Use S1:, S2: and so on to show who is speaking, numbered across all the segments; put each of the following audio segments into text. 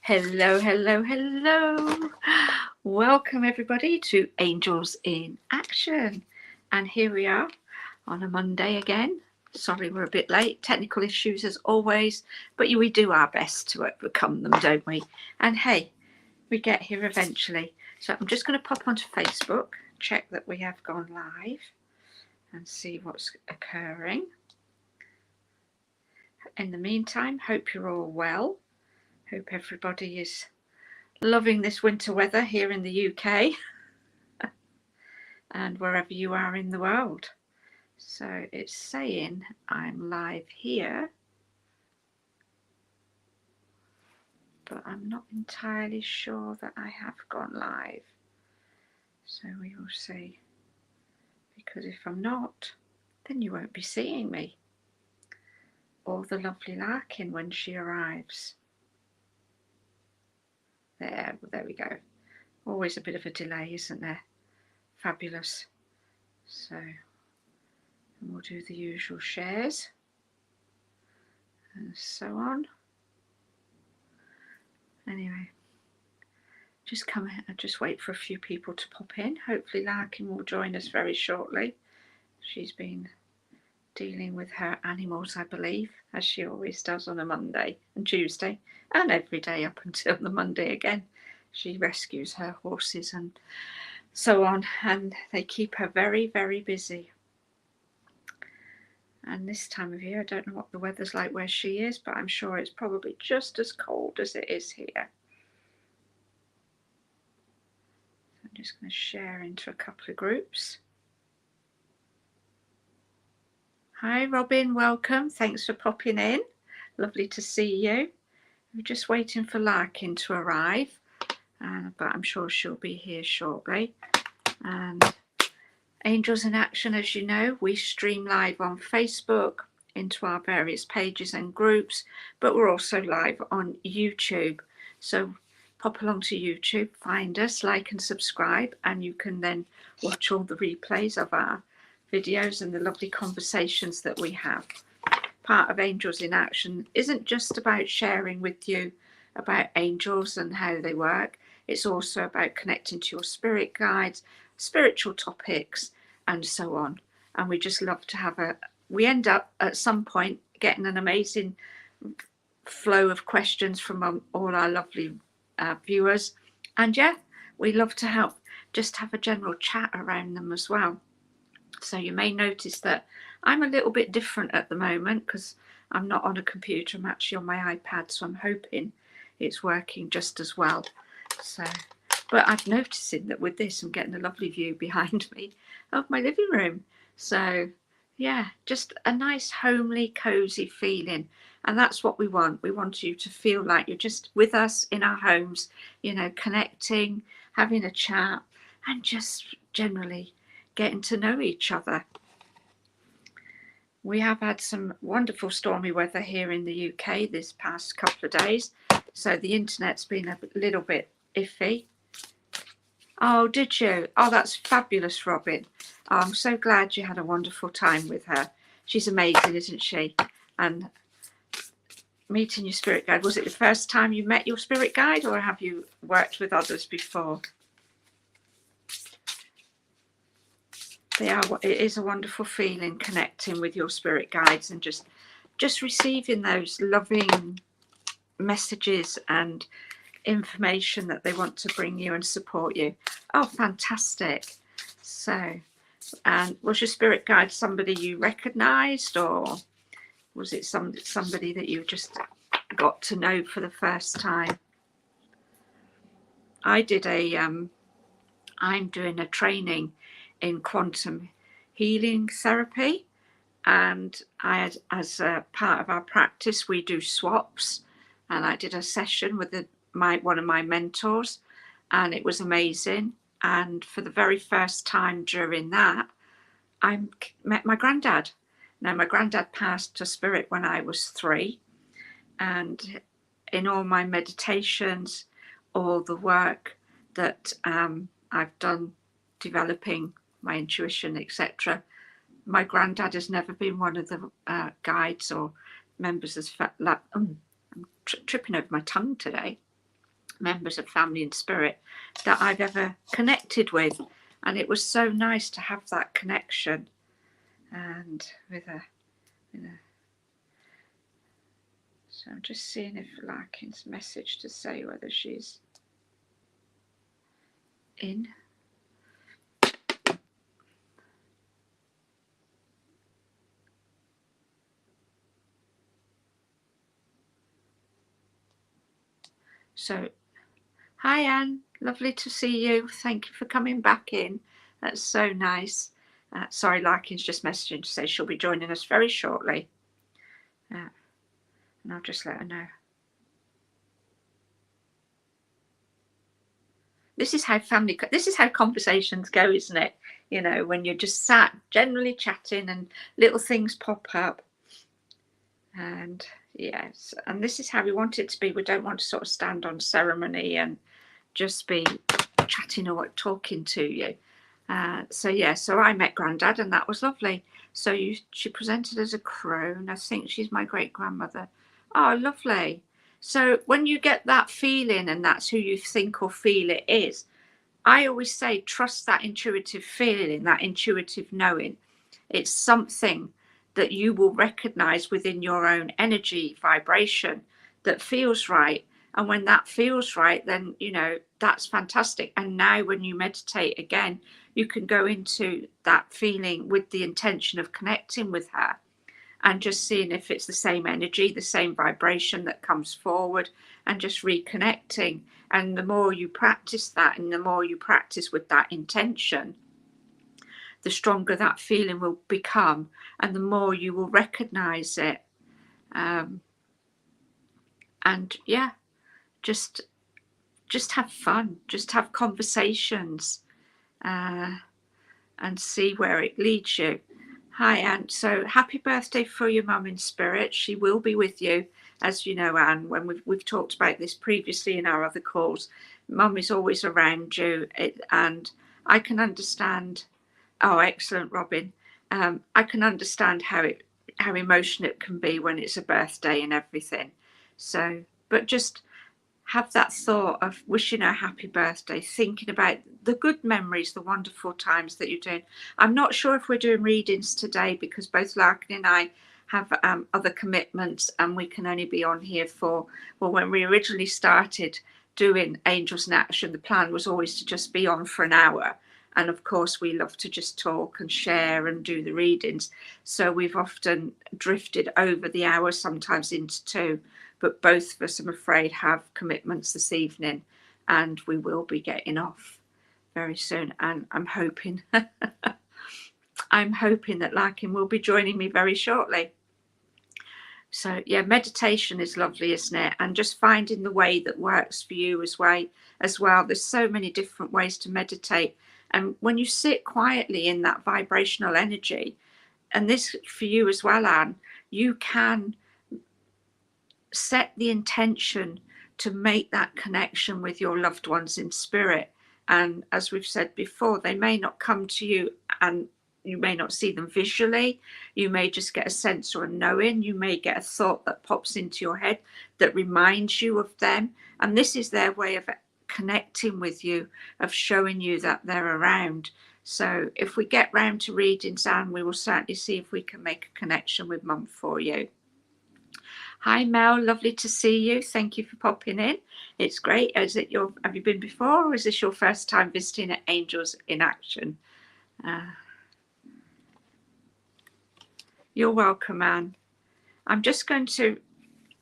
S1: Hello, hello, hello. Welcome everybody to Angels in Action. And here we are on a Monday again. Sorry we're a bit late. Technical issues as always, but we do our best to overcome them, don't we? And hey, we get here eventually. So I'm just going to pop onto Facebook, check that we have gone live and see what's occurring. In the meantime, hope you're all well. Hope everybody is loving this winter weather here in the UK and wherever you are in the world. So it's saying I'm live here, but I'm not entirely sure that I have gone live. So we will see, because if I'm not, then you won't be seeing me or the lovely Larkin when she arrives. There we go. Always a bit of a delay, isn't there? Fabulous. So we'll do the usual shares and so on. Anyway, just wait for a few people to pop in. Hopefully Larkin will join us very shortly. She's been dealing with her animals, I believe, as she always does on a Monday and Tuesday and every day up until the Monday again. She rescues her horses and so on, and they keep her very, very busy. And this time of year, I don't know what the weather's like where she is, but I'm sure it's probably just as cold as it is here. I'm just going to share into a couple of groups. Hi Robin, welcome. Thanks for popping in. Lovely to see you. We're just waiting for Larkin to arrive, but I'm sure she'll be here shortly. And Angels in Action, as you know, we stream live on Facebook into our various pages and groups, but we're also live on YouTube. So pop along to YouTube, find us, like and subscribe, and you can then watch all the replays of our videos and the lovely conversations that we have. Part of Angels in Action isn't just about sharing with you about angels and how they work. It's also about connecting to your spirit guides, spiritual topics, and so on. And we just love to have we end up at some point getting an amazing flow of questions from all our lovely viewers. And yeah, we love to help just have a general chat around them as well. So you may notice that I'm a little bit different at the moment because I'm not on a computer, I'm actually on my iPad, so I'm hoping it's working just as well. So, but I've noticed that with this I'm getting a lovely view behind me of my living room. So yeah, just a nice homely, cozy feeling. And that's what we want. We want you to feel like you're just with us in our homes, you know, connecting, having a chat, and just generally getting to know each other. We have had some wonderful stormy weather here in the UK this past couple of days, so the internet's been a little bit iffy. Oh, did you? Oh, that's fabulous, Robin. Oh, I'm so glad you had a wonderful time with her. She's amazing, isn't she? And meeting your spirit guide, was it the first time you met your spirit guide, or have you worked with others before? It is a wonderful feeling connecting with your spirit guides and just receiving those loving messages and information that they want to bring you and support you. Oh, fantastic. So, and was your spirit guide somebody you recognized, or was it somebody that you just got to know for the first time? I did I'm doing a training in quantum healing therapy, and I had, as a part of our practice, we do swaps, and I did a session with one of my mentors, and it was amazing. And for the very first time during that, I met my granddad. Now, my granddad passed to spirit when I was 3, and in all my meditations, all the work that I've done developing my intuition, etc., my granddad has never been one of the guides or members of I'm tripping over my tongue today. members of family and spirit that I've ever connected with, and it was so nice to have that connection. And with a, so I'm just seeing if Larkin's message to say whether she's in. So, hi Anne, lovely to see you. Thank you for coming back in. That's so nice. Sorry, Larkin's just messaging to say she'll be joining us very shortly. And I'll just let her know. This is how conversations go, isn't it? You know, when you're just sat generally chatting and little things pop up. And yes, and this is how we want it to be. We don't want to sort of stand on ceremony and just be chatting or talking to you. So yeah, so I met Grandad and that was lovely. So she presented as a crone. I think she's my great grandmother. Oh, lovely. So when you get that feeling and that's who you think or feel it is, I always say trust that intuitive feeling, that intuitive knowing. It's something that you will recognize within your own energy vibration that feels right. And when that feels right, then, you know, that's fantastic. And now when you meditate again, you can go into that feeling with the intention of connecting with her and just seeing if it's the same energy, the same vibration that comes forward, and just reconnecting. And the more you practice that and the more you practice with that intention, the stronger that feeling will become and the more you will recognize it. And yeah, just have fun, just have conversations, and see where it leads you. Hi Anne, so happy birthday for your mum in spirit. She will be with you, as you know, Anne, when we've talked about this previously in our other calls. Mum is always around you, and I can understand. Oh, excellent, Robin. I can understand how emotional it can be when it's a birthday and everything. So, but just have that thought of wishing her happy birthday, thinking about the good memories, the wonderful times that you're doing. I'm not sure if we're doing readings today because both Larkin and I have other commitments and we can only be on here for, well, when we originally started doing Angels in Action, the plan was always to just be on for an hour. And of course, we love to just talk and share and do the readings. So we've often drifted over the hour, sometimes into two. But both of us, I'm afraid, have commitments this evening and we will be getting off very soon. And I'm hoping that Larkin will be joining me very shortly. So yeah, meditation is lovely, isn't it? And just finding the way that works for you as well. There's so many different ways to meditate. And when you sit quietly in that vibrational energy, and this for you as well, Anne, you can set the intention to make that connection with your loved ones in spirit. And as we've said before, they may not come to you and you may not see them visually. You may just get a sense or a knowing. You may get a thought that pops into your head that reminds you of them. And this is their way of connecting with you, of showing you that they're around. So if we get round to readings, Anne, we will certainly see if we can make a connection with Mum for you. Hi Mel, lovely to see you. Thank you for popping in. It's great. Have you been before, or is this your first time visiting at Angels in Action? You're welcome, Anne. I'm just going to,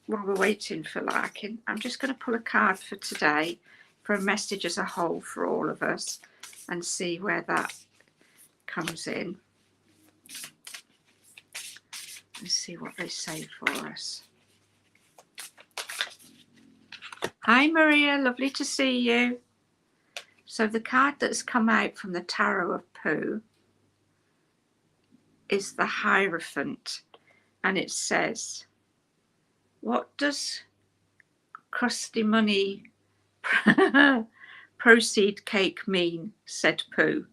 S1: while we're waiting for Larkin, I'm just going to pull a card for today for a message as a whole for all of us and see where that comes in. Let's see what they say for us. Hi Maria, lovely to see you. So the card that's come out from the Tarot of Pooh is the Hierophant, and it says, what does crusty money proceed cake mean, said Pooh.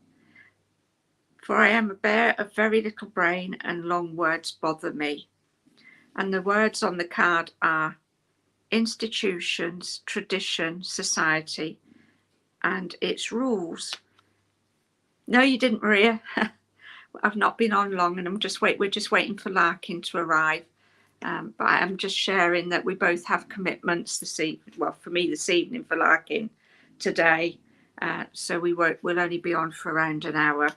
S1: For I am a bear of very little brain and long words bother me. And the words on the card are institutions, tradition, society, and its rules. No, you didn't, Maria. I've not been on long, and we're just waiting for Larkin to arrive. But I'm just sharing that we both have commitments this evening. Well, for me this evening, for Larkin today. So we'll only be on for around an hour.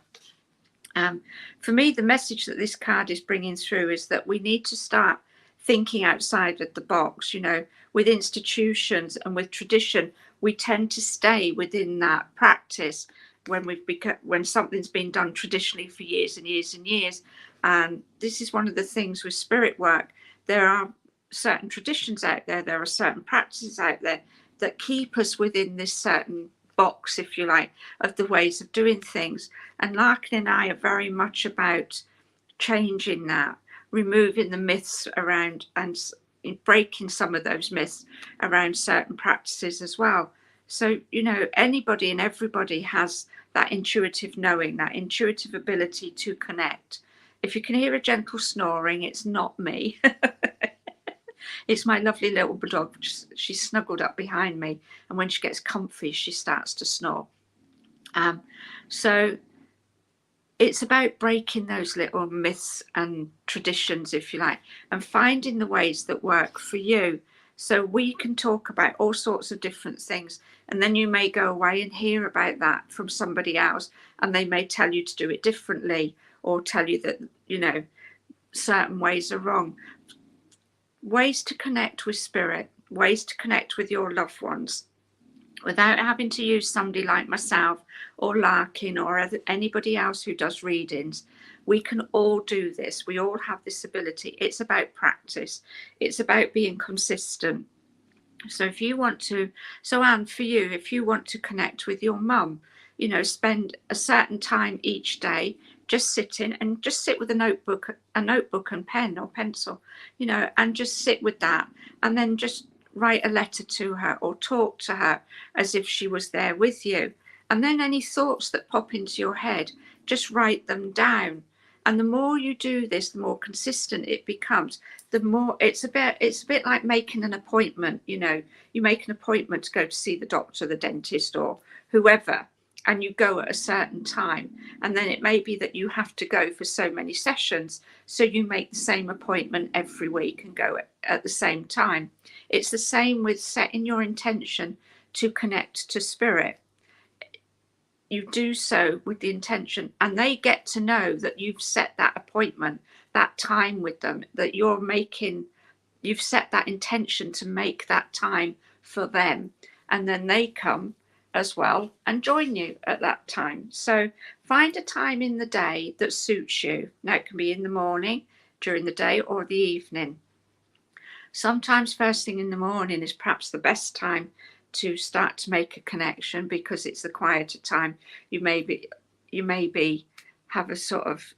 S1: For me, the message that this card is bringing through is that we need to start thinking outside of the box. You know, with institutions and with tradition, we tend to stay within that practice when something's been done traditionally for years and years and years. And this is one of the things with spirit work. There are certain traditions out there, there are certain practices out there that keep us within this certain box, if you like, of the ways of doing things. And Larkin and I are very much about changing that, removing the myths around and breaking some of those myths around certain practices as well. So, you know, anybody and everybody has that intuitive knowing, that intuitive ability to connect. If you can hear a gentle snoring, it's not me. It's my lovely little dog. She's snuggled up behind me, and when she gets comfy, she starts to snore. So it's about breaking those little myths and traditions, if you like, and finding the ways that work for you. So we can talk about all sorts of different things, and then you may go away and hear about that from somebody else, and they may tell you to do it differently, or tell you that, you know, certain ways are wrong. Ways to connect with spirit, ways to connect with your loved ones without having to use somebody like myself or Larkin or anybody else who does readings. We can all do this. We all have this ability. It's about practice. It's about being consistent. So if you want to, so Anne, for you, if you want to connect with your mum, you know, spend a certain time each day just sitting, and just sit with a notebook and pen or pencil, you know, and just sit with that, and then just write a letter to her or talk to her as if she was there with you. And then any thoughts that pop into your head, just write them down. And the more you do this, the more consistent it becomes. The more it's a bit like making an appointment. You know, you make an appointment to go to see the doctor, the dentist, or whoever, and you go at a certain time, and then it may be that you have to go for so many sessions, so you make the same appointment every week and go at the same time. It's the same with setting your intention to connect to spirit. You do so with the intention, and they get to know that you've set that appointment, that time with them, that you've set that intention to make that time for them, and then they come as well and join you at that time. So find a time in the day that suits you. Now it can be in the morning, during the day, or the evening. Sometimes first thing in the morning is perhaps the best time to start to make a connection, because it's the quieter time. You maybe have a sort of,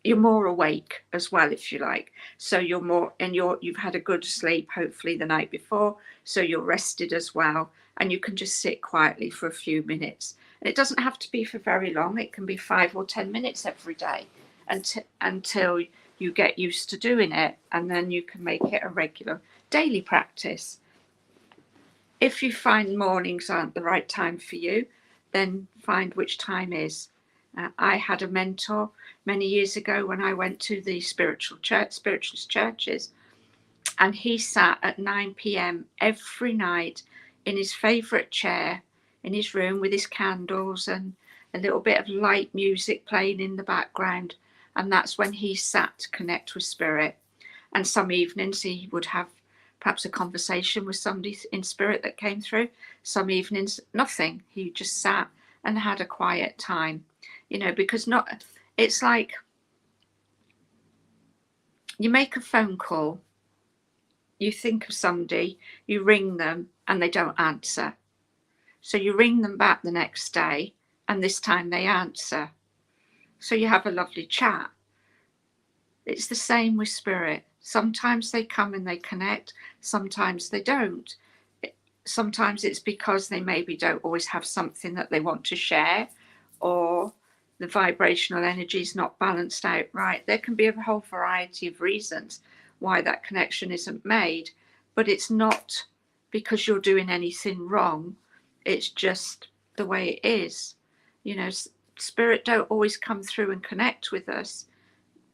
S1: you're more awake as well, if you like. So you're more, and you've had a good sleep, hopefully the night before, so you're rested as well, and you can just sit quietly for a few minutes. And it doesn't have to be for very long. It can be 5 or 10 minutes every day until you get used to doing it, and then you can make it a regular daily practice. If you find mornings aren't the right time for you, then find which time is. I had a mentor many years ago when I went to the spiritualist churches, and he sat at 9 p.m. every night in his favourite chair in his room with his candles and a little bit of light music playing in the background, and that's when he sat to connect with spirit. And some evenings he would have perhaps a conversation with somebody in spirit that came through. Some evenings nothing, he just sat and had a quiet time, you know, because it's like you make a phone call, you think of somebody, you ring them, and they don't answer. So you ring them back the next day, and this time they answer. So you have a lovely chat. It's the same with spirit. Sometimes they come and they connect, sometimes they don't. Sometimes it's because they maybe don't always have something that they want to share, or the vibrational energy is not balanced out right. There can be a whole variety of reasons why that connection isn't made. but it's not because you're doing anything wrong. It's just the way it is. You know, spirit don't always come through and connect with us,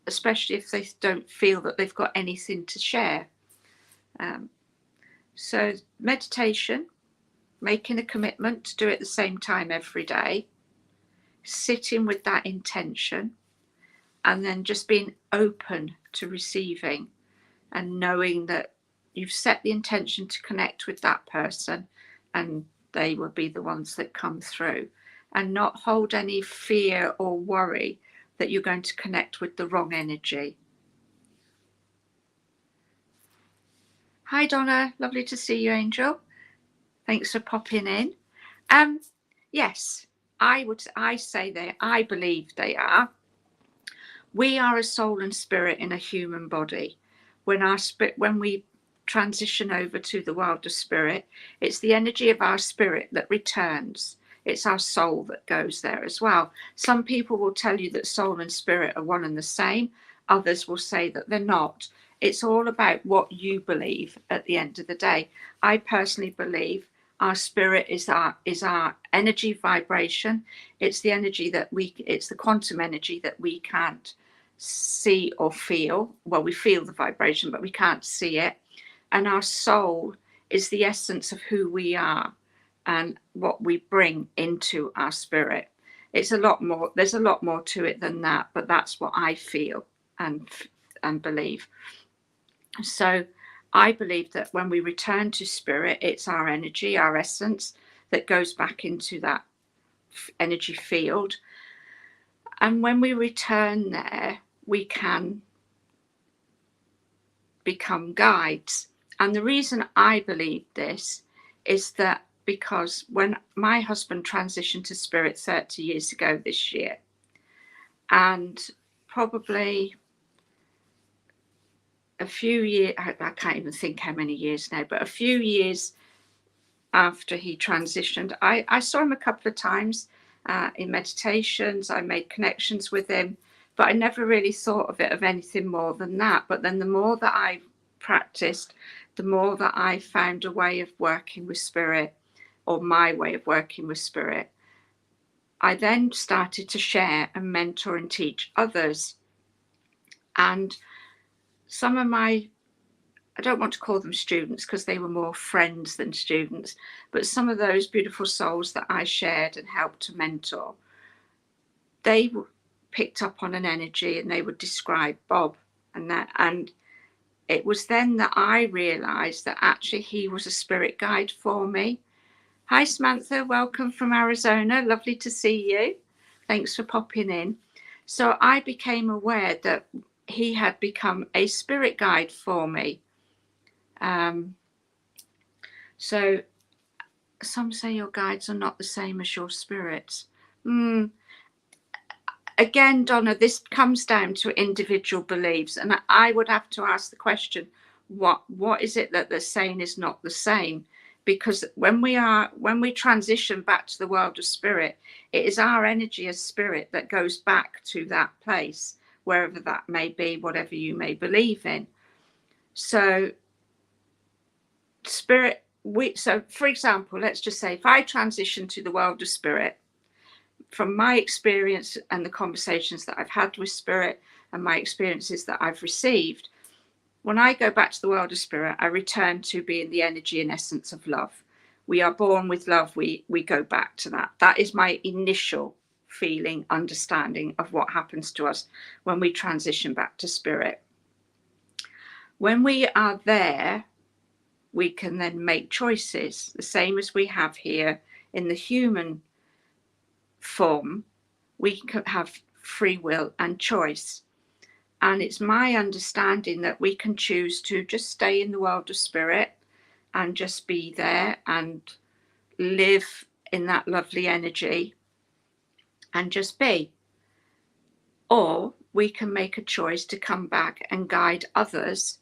S1: especially if they don't feel that they've got anything to share. So meditation, making a commitment to do it at the same time every day, sitting with that intention, and then just being open to receiving and knowing that you've set the intention to connect with that person and they will be the ones that come through, and not hold any fear or worry that you're going to connect with the wrong energy. Hi Donna, lovely to see you, Angel. Thanks for popping in. Yes, I say I believe they are. We are a soul and spirit in a human body. When we transition over to the world of spirit, it's the energy of our spirit that returns. It's our soul that goes there as well. Some people will tell you that soul and spirit are one and the same. Others will say that they're not. It's all about what you believe at the end of the day. I personally believe our spirit is our energy vibration. It's the energy it's the quantum energy that we can't see or feel. Well, we feel the vibration, but we can't see it. And our soul is the essence of who we are and what we bring into our spirit. It's a lot more, there's a lot more to it than that, but that's what I feel and believe. So I believe that when we return to spirit, it's our energy, our essence that goes back into that energy field. And when we return there, we can become guides. And the reason I believe this is that because when my husband transitioned to spirit 30 years ago this year, and probably a few years, I can't even think how many years now, but a few years after he transitioned, I saw him a couple of times in meditations. I made connections with him, but I never really thought of it of anything more than that. But then the more that I practiced, the more that I found a way of working with spirit, or my way of working with spirit. I then started to share and mentor and teach others. And some of my, I don't want to call them students because they were more friends than students, but some of those beautiful souls that I shared and helped to mentor, they picked up on an energy and they would describe Bob and that. And it was then that I realized that actually he was a spirit guide for me. Hi Samantha, welcome from Arizona. Lovely to see you. Thanks for popping in. So I became aware that he had become a spirit guide for me. So some say your guides are not the same as your spirits. Again, Donna, this comes down to individual beliefs, and I would have to ask the question, what is it that they're saying is not the same? Because when we transition back to the world of spirit, it is our energy as spirit that goes back to that place, wherever that may be, whatever you may believe in. So spirit, so for example, let's just say if I transition to the world of spirit, from my experience and the conversations that I've had with spirit and my experiences that I've received, when I go back to the world of spirit, I return to being the energy and essence of love. We are born with love. We go back to that. That is my initial feeling, understanding of what happens to us when we transition back to spirit. When we are there, we can then make choices, the same as we have here in the human form. We can have free will and choice. And it's my understanding that we can choose to just stay in the world of spirit and just be there and live in that lovely energy and just be. Or we can make a choice to come back and guide others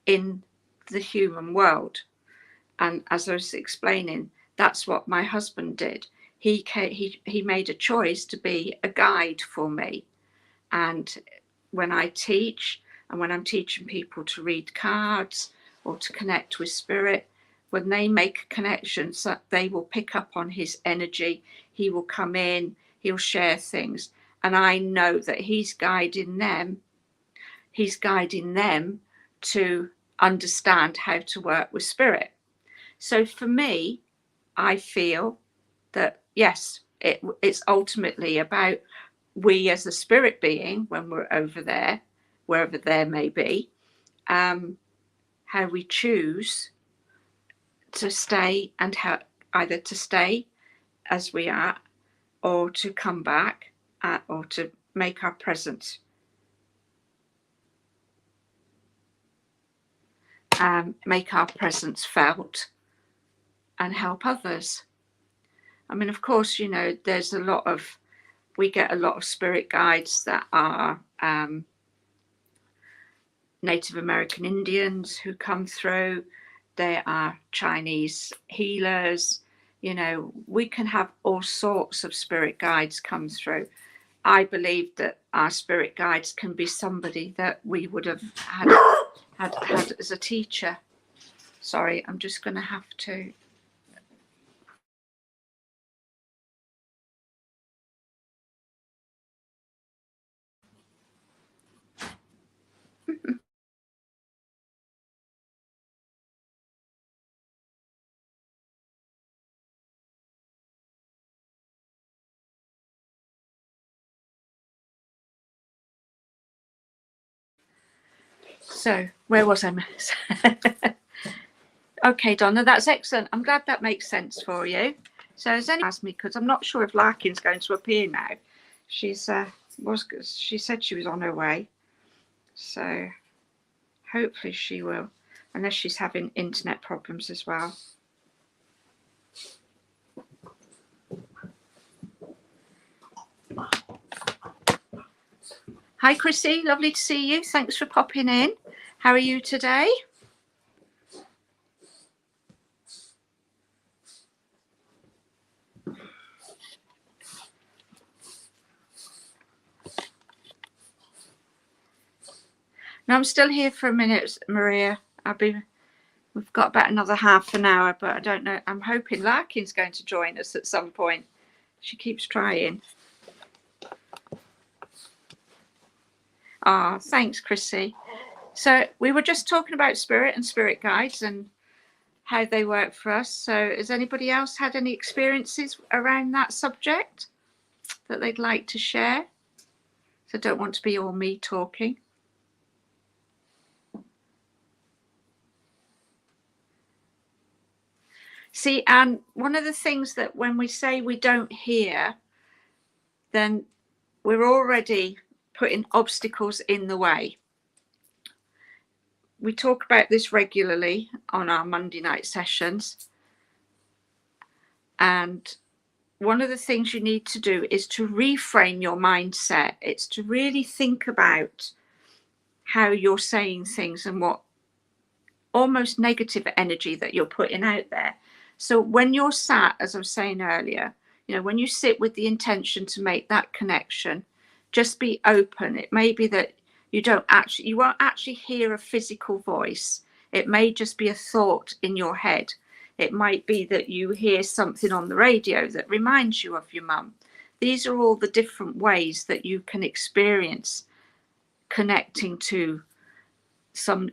S1: in the human world. And as I was explaining, that's what my husband did. He made a choice to be a guide for me. And when I teach, and when I'm teaching people to read cards, or to connect with spirit, when they make connections, that they will pick up on his energy. He will come in, he'll share things, and I know that he's guiding them to understand how to work with spirit. So for me, I feel that yes, it's ultimately about we as a spirit being, when we're over there, wherever there may be, how we choose to stay, and how either to stay as we are, or to come back, or to make our presence felt and help others. I mean, of course, you know, we get a lot of spirit guides that are Native American Indians who come through. There are Chinese healers. You know, we can have all sorts of spirit guides come through. I believe that our spirit guides can be somebody that we would have had as a teacher. Sorry, I'm just going to have to. So, where was I? Okay, Donna, that's excellent. I'm glad that makes sense for you. So, has anyone asked me, because I'm not sure if Larkin's going to appear now. She said she was on her way. So, hopefully she will, unless she's having internet problems as well. Hi, Chrissy. Lovely to see you. Thanks for popping in. How are you today? No, I'm still here for a minute, Maria. We've got about another half an hour, but I don't know. I'm hoping Larkin's going to join us at some point. She keeps trying. Ah, thanks, Chrissy. So we were just talking about spirit and spirit guides and how they work for us. So has anybody else had any experiences around that subject that they'd like to share? So I don't want to be all me talking. See, and one of the things that when we say we don't hear, then we're already putting obstacles in the way. We talk about this regularly on our Monday night sessions. And one of the things you need to do is to reframe your mindset. It's to really think about how you're saying things and what almost negative energy that you're putting out there. So when you're sat, as I was saying earlier, you know, when you sit with the intention to make that connection, just be open. It may be that you won't actually hear a physical voice. It may just be a thought in your head. It might be that you hear something on the radio that reminds you of your mum. These are all the different ways that you can experience connecting to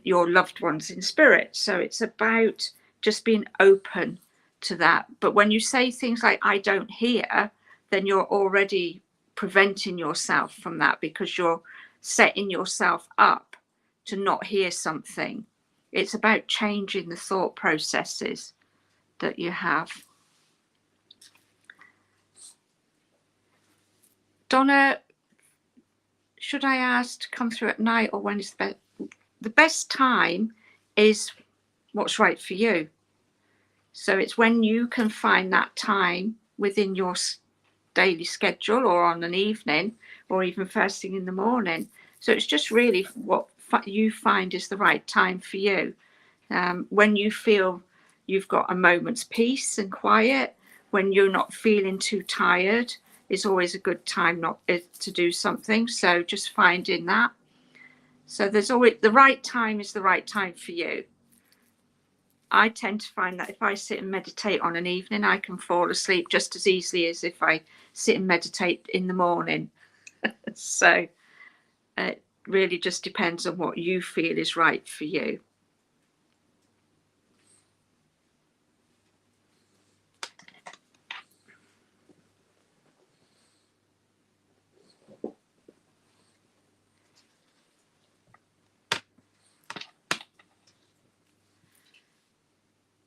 S1: your loved ones in spirit. So it's about just being open to that. But when you say things like I don't hear, then you're already preventing yourself from that, because you're setting yourself up to not hear something. It's about changing the thought processes that you have. Donna, should I ask to come through at night or when is the best time is what's right for you. So it's when you can find that time within your daily schedule, or on an evening, or even first thing in the morning. So it's just really what you find is the right time for you. When you feel you've got a moment's peace and quiet, when you're not feeling too tired, is always a good time to do something. So just finding that. So there's always the right time is the right time for you. I tend to find that if I sit and meditate on an evening, I can fall asleep just as easily as if I sit and meditate in the morning. So it really just depends on what you feel is right for you.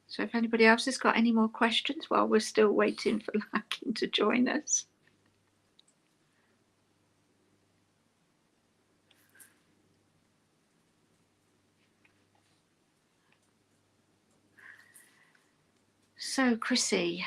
S1: So if anybody else has got any more questions while we're still waiting for Larkin to join us. So Chrissy,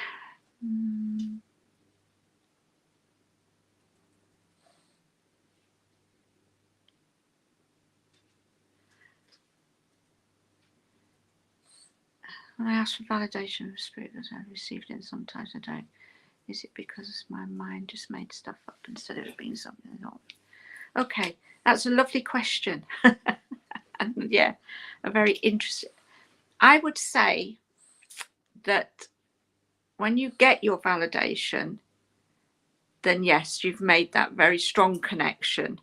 S1: when I ask for validation of spirit that I've received it, and sometimes I don't. Is it because my mind just made stuff up instead of it being something not? Okay, that's a lovely question. And yeah, a very interesting. I would say that when you get your validation, then yes, you've made that very strong connection.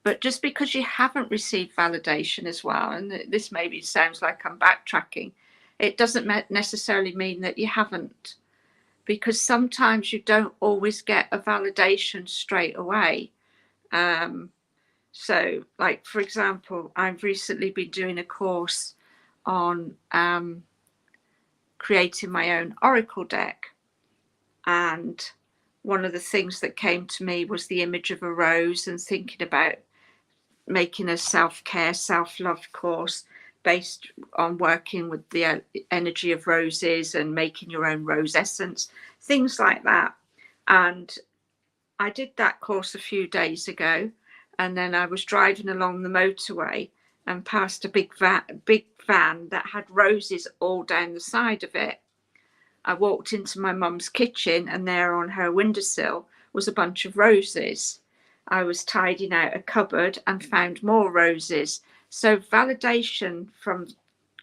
S1: But just because you haven't received validation as well, and this maybe sounds like I'm backtracking, it doesn't necessarily mean that you haven't, because sometimes you don't always get a validation straight away. So like, for example, I've recently been doing a course on creating my own oracle deck, and one of the things that came to me was the image of a rose, and thinking about making a self-care, self-love course based on working with the energy of roses and making your own rose essence, things like that. And I did that course a few days ago, and then I was driving along the motorway and passed a big van that had roses all down the side of it. I walked into my mum's kitchen, and there on her windowsill was a bunch of roses. I was tidying out a cupboard and found more roses. So validation from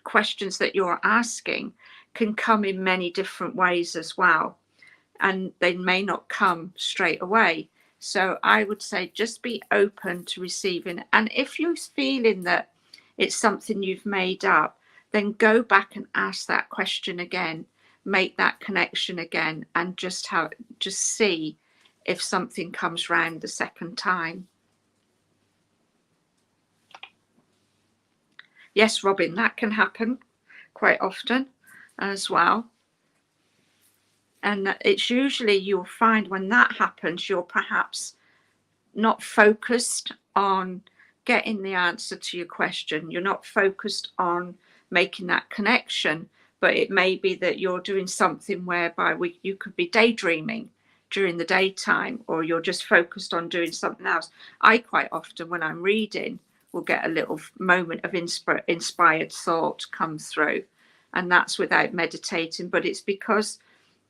S1: questions that you're asking can come in many different ways as well, and they may not come straight away. So I would say just be open to receiving. And if you're feeling that it's something you've made up, then go back and ask that question again, make that connection again, and just see if something comes round the second time. Yes, Robin, that can happen quite often as well. And it's usually, you'll find when that happens, you're perhaps not focused on getting the answer to your question. You're not focused on making that connection, but it may be that you're doing something whereby you could be daydreaming during the daytime, or you're just focused on doing something else. I quite often, when I'm reading, will get a little moment of inspired thought come through, and that's without meditating, but it's because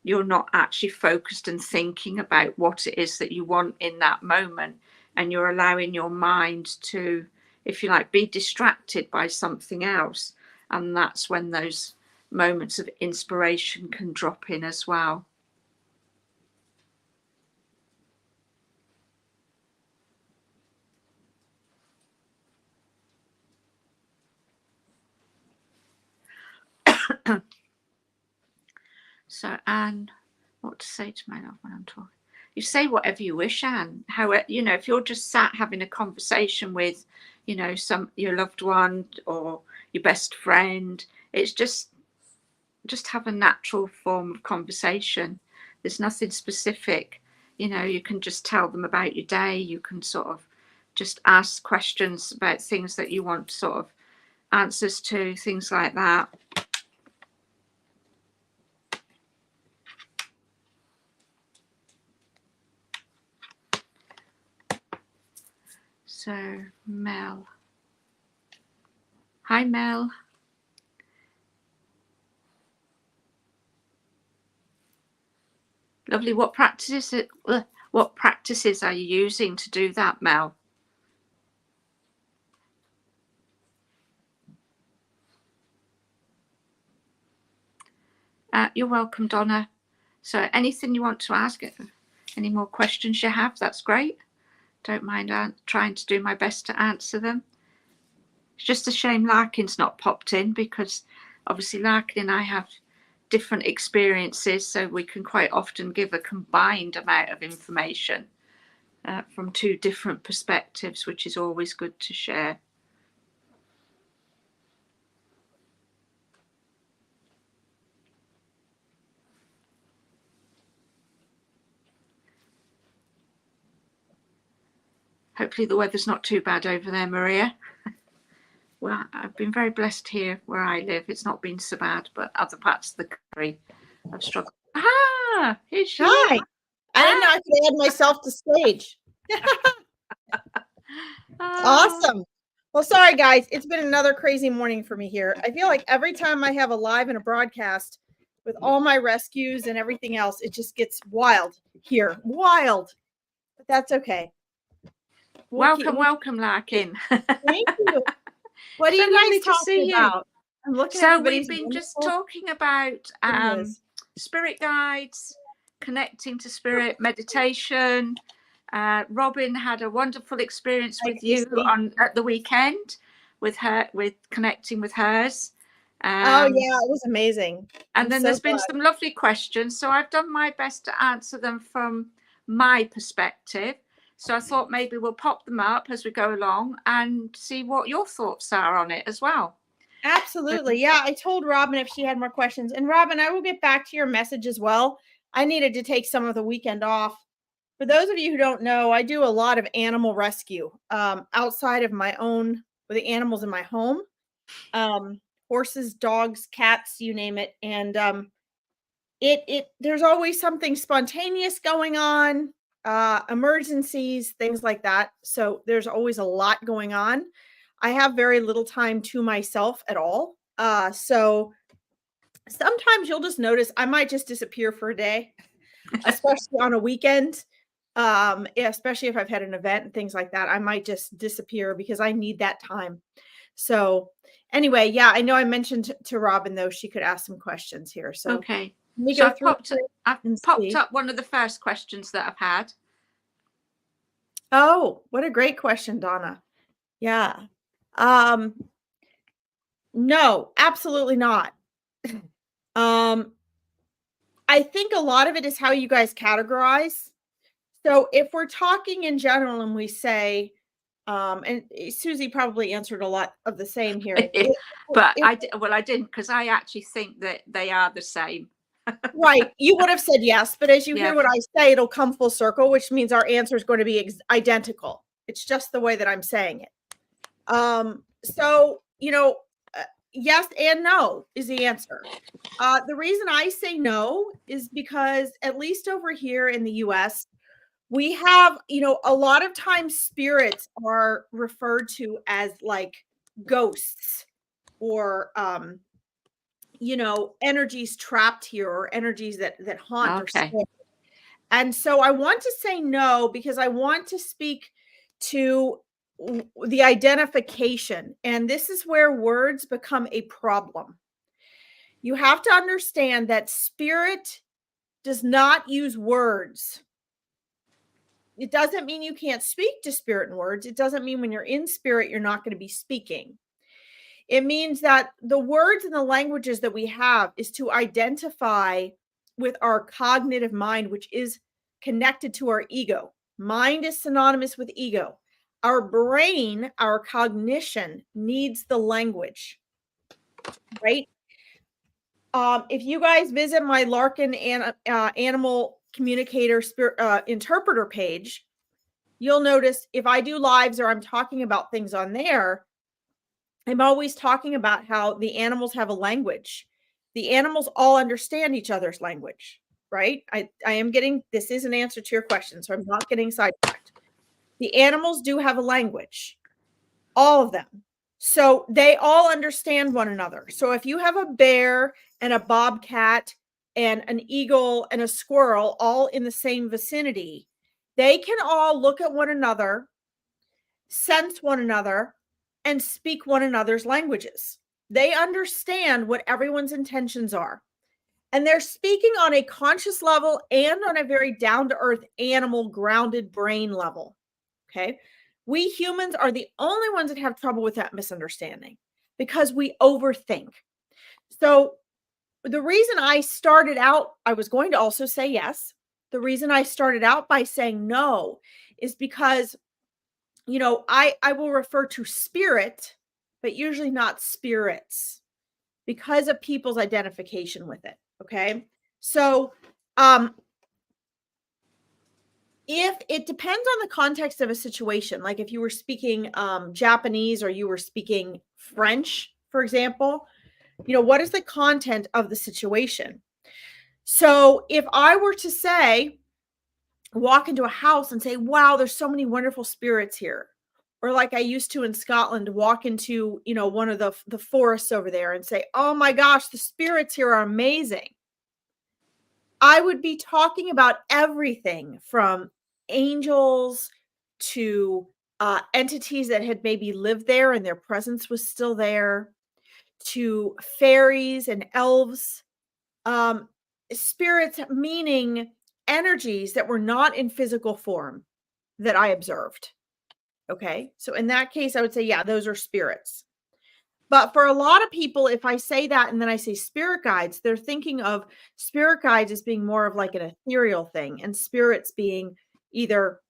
S1: you're not actually focused and thinking about what it is that you want in that moment, and you're allowing your mind to, if you like, be distracted by something else, and that's when those moments of inspiration can drop in as well. So Anne, what to say to my love when I'm talking? You say whatever you wish, Anne. However, you know, if you're just sat having a conversation with, you know, your loved one or your best friend, it's just have a natural form of conversation. There's nothing specific. You know, you can just tell them about your day. You can sort of just ask questions about things that you want sort of answers to, things like that. So Mel. Hi Mel. Lovely. What practices are you using to do that, Mel? You're welcome, Donna. So anything you want to ask, any more questions you have, that's great. Don't mind trying to do my best to answer them. It's just a shame Larkin's not popped in, because obviously Larkin and I have different experiences, so we can quite often give a combined amount of information from two different perspectives, which is always good to share. Hopefully the weather's not too bad over there, Maria. Well, I've been very blessed here where I live. It's not been so bad, but other parts of the country I've struggled. Ah, here she
S2: Hi.
S1: is.
S2: I didn't know I could add myself to stage. Awesome. Well, sorry, guys. It's been another crazy morning for me here. I feel like every time I have a live and a broadcast with all my rescues and everything else, it just gets wild here. Wild. But that's okay.
S1: Welcome, Larkin.
S2: Thank you. What are you guys talking about? I'm looking at everybody's.
S1: So we've been just talking about spirit guides, connecting to spirit, meditation. Robin had a wonderful experience with you at the weekend with connecting with hers.
S2: Oh yeah, it was amazing.
S1: And then there's been some lovely questions, so I've done my best to answer them from my perspective. So I thought maybe we'll pop them up as we go along and see what your thoughts are on it as well.
S2: Absolutely. Yeah, I told Robin if she had more questions. And Robin, I will get back to your message as well. I needed to take some of the weekend off. For those of you who don't know, I do a lot of animal rescue outside of my own, with the animals in my home. Horses, dogs, cats, you name it. And there's always something spontaneous going on, emergencies, things like that. So there's always a lot going on. I have very little time to myself at all. So sometimes you'll just notice I might just disappear for a day, especially on a weekend. Especially if I've had an event and things like that, I might just disappear because I need that time. So anyway, yeah, I know I mentioned to Robin, though, she could ask some questions here. So
S1: okay. So I've popped up one of the first questions that I've had.
S2: Oh, what a great question, Donna. Yeah. No, absolutely not. I think a lot of it is how you guys categorize. So if we're talking in general and we say, and Susie probably answered a lot of the same here.
S1: I didn't, because I actually think that they are the same.
S2: Right. You would have said yes, but as you hear what I say, it'll come full circle, which means our answer is going to be identical. It's just the way that I'm saying it. So, yes and no is the answer. The reason I say no is because, at least over here in the US, we have, a lot of times spirits are referred to as like ghosts or, energies trapped here, or energies that haunt or stay. And so I want to say no, because I want to speak to the identification. And this is where words become a problem. You have to understand that spirit does not use words. It doesn't mean you can't speak to spirit in words. It doesn't mean when you're in spirit, you're not going to be speaking. It means that the words and the languages that we have is to identify with our cognitive mind, which is connected to our ego. Mind is synonymous with ego. Our brain, our cognition, needs the language, right? If you guys visit my Larkin and Animal Communicator Interpreter page, you'll notice if I do lives or I'm talking about things on there, I'm always talking about how the animals have a language. The animals all understand each other's language, right? This is an answer to your question, so I'm not getting sidetracked. The animals do have a language, all of them. So they all understand one another. So if you have a bear and a bobcat and an eagle and a squirrel all in the same vicinity, they can all look at one another, sense one another, and speak one another's languages. They understand what everyone's intentions are. And they're speaking on a conscious level and on a very down-to-earth, animal, grounded brain level. Okay. We humans are the only ones that have trouble with that misunderstanding because we overthink. So the reason I started out, I was going to also say yes. The reason I started out by saying no is because, I will refer to spirit, but usually not spirits because of people's identification with it. Okay. So, if it depends on the context of a situation, like if you were speaking Japanese or you were speaking French, for example, what is the content of the situation? So if I were to say, walk into a house and say, wow, there's so many wonderful spirits here. Or like I used to in Scotland, walk into, one of the forests over there and say, oh my gosh, the spirits here are amazing. I would be talking about everything from angels to entities that had maybe lived there and their presence was still there, to fairies and elves, spirits, meaning energies that were not in physical form that I observed. Okay. So in that case, I would say, yeah, those are spirits. But for a lot of people, if I say that and then I say spirit guides, they're thinking of spirit guides as being more of like an ethereal thing and spirits being either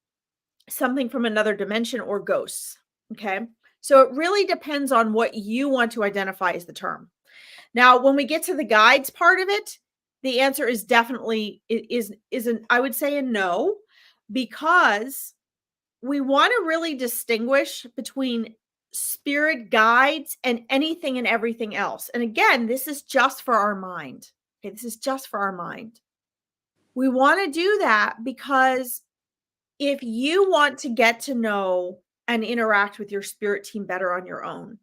S2: something from another dimension or ghosts. Okay. So it really depends on what you want to identify as the term. Now, when we get to the guides part of it, the answer is definitely I would say a no, because we want to really distinguish between spirit guides and anything and everything else. And again, this is just for our mind. Okay, this is just for our mind. We want to do that because if you want to get to know and interact with your spirit team better on your own,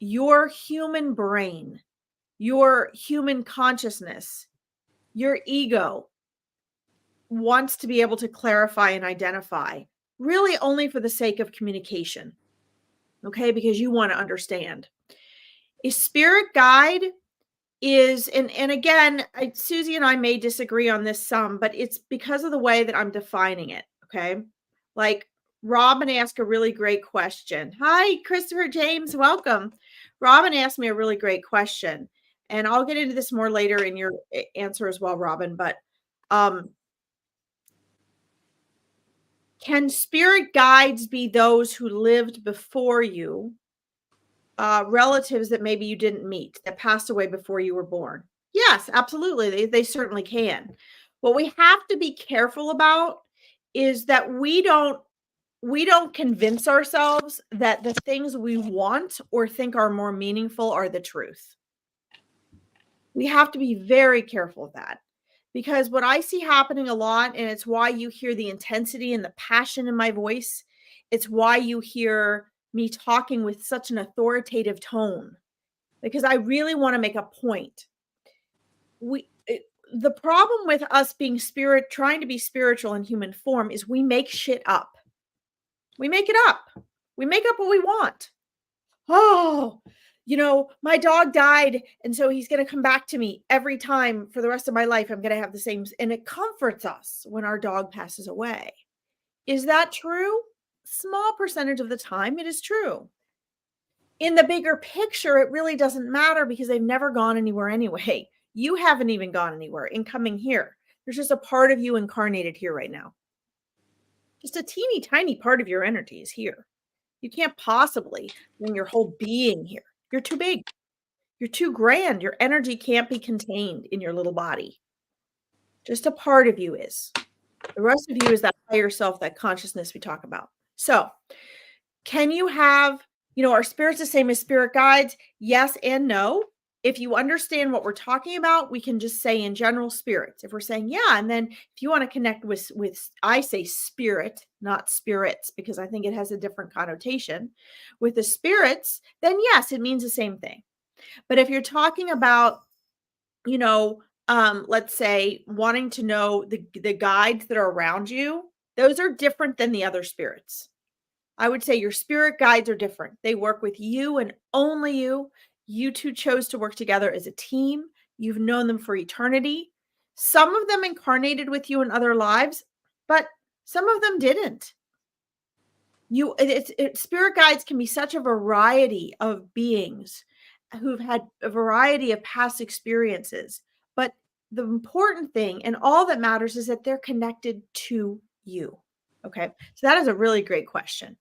S2: your human brain, your human consciousness, your ego wants to be able to clarify and identify, really only for the sake of communication. Okay, because you want to understand. A spirit guide is, and again, Susie and I may disagree on this some, but it's because of the way that I'm defining it. Okay, like Robin asked a really great question. Hi, Christopher James, welcome. Robin asked me a really great question, and I'll get into this more later in your answer as well, Robin. But can spirit guides be those who lived before you? Relatives that maybe you didn't meet that passed away before you were born? Yes, absolutely. They certainly can. What we have to be careful about is that we don't convince ourselves that the things we want or think are more meaningful are the truth. We have to be very careful of that, because what I see happening a lot, and it's why you hear the intensity and the passion in my voice, it's why you hear me talking with such an authoritative tone, because I really want to make a point. The problem with us being trying to be spiritual in human form is we make shit up. We make it up. We make up what we want. Oh, my dog died, and so he's going to come back to me every time for the rest of my life. I'm going to have the same, and it comforts us when our dog passes away. Is that true? Small percentage of the time it is true. In the bigger picture, it really doesn't matter because they've never gone anywhere anyway. You haven't even gone anywhere in coming here. There's just a part of you incarnated here right now. Just a teeny tiny part of your energy is here. You can't possibly bring your whole being here. You're too big. You're too grand. Your energy can't be contained in your little body. Just a part of you is. The rest of you is that higher self, that consciousness we talk about. So, can you have, are spirits the same as spirit guides? Yes and no. If you understand what we're talking about, we can just say in general spirits. If we're saying, yeah, and then if you want to connect with I say spirit, not spirits, because I think it has a different connotation. With the spirits, then yes, it means the same thing. But if you're talking about, let's say wanting to know the guides that are around you, those are different than the other spirits. I would say your spirit guides are different. They work with you and only you. You two chose to work together as a team. You've known them for eternity. Some of them incarnated with you in other lives, but some of them didn't. Spirit guides can be such a variety of beings who've had a variety of past experiences. But the important thing and all that matters is that they're connected to you. Okay. So that is a really great question.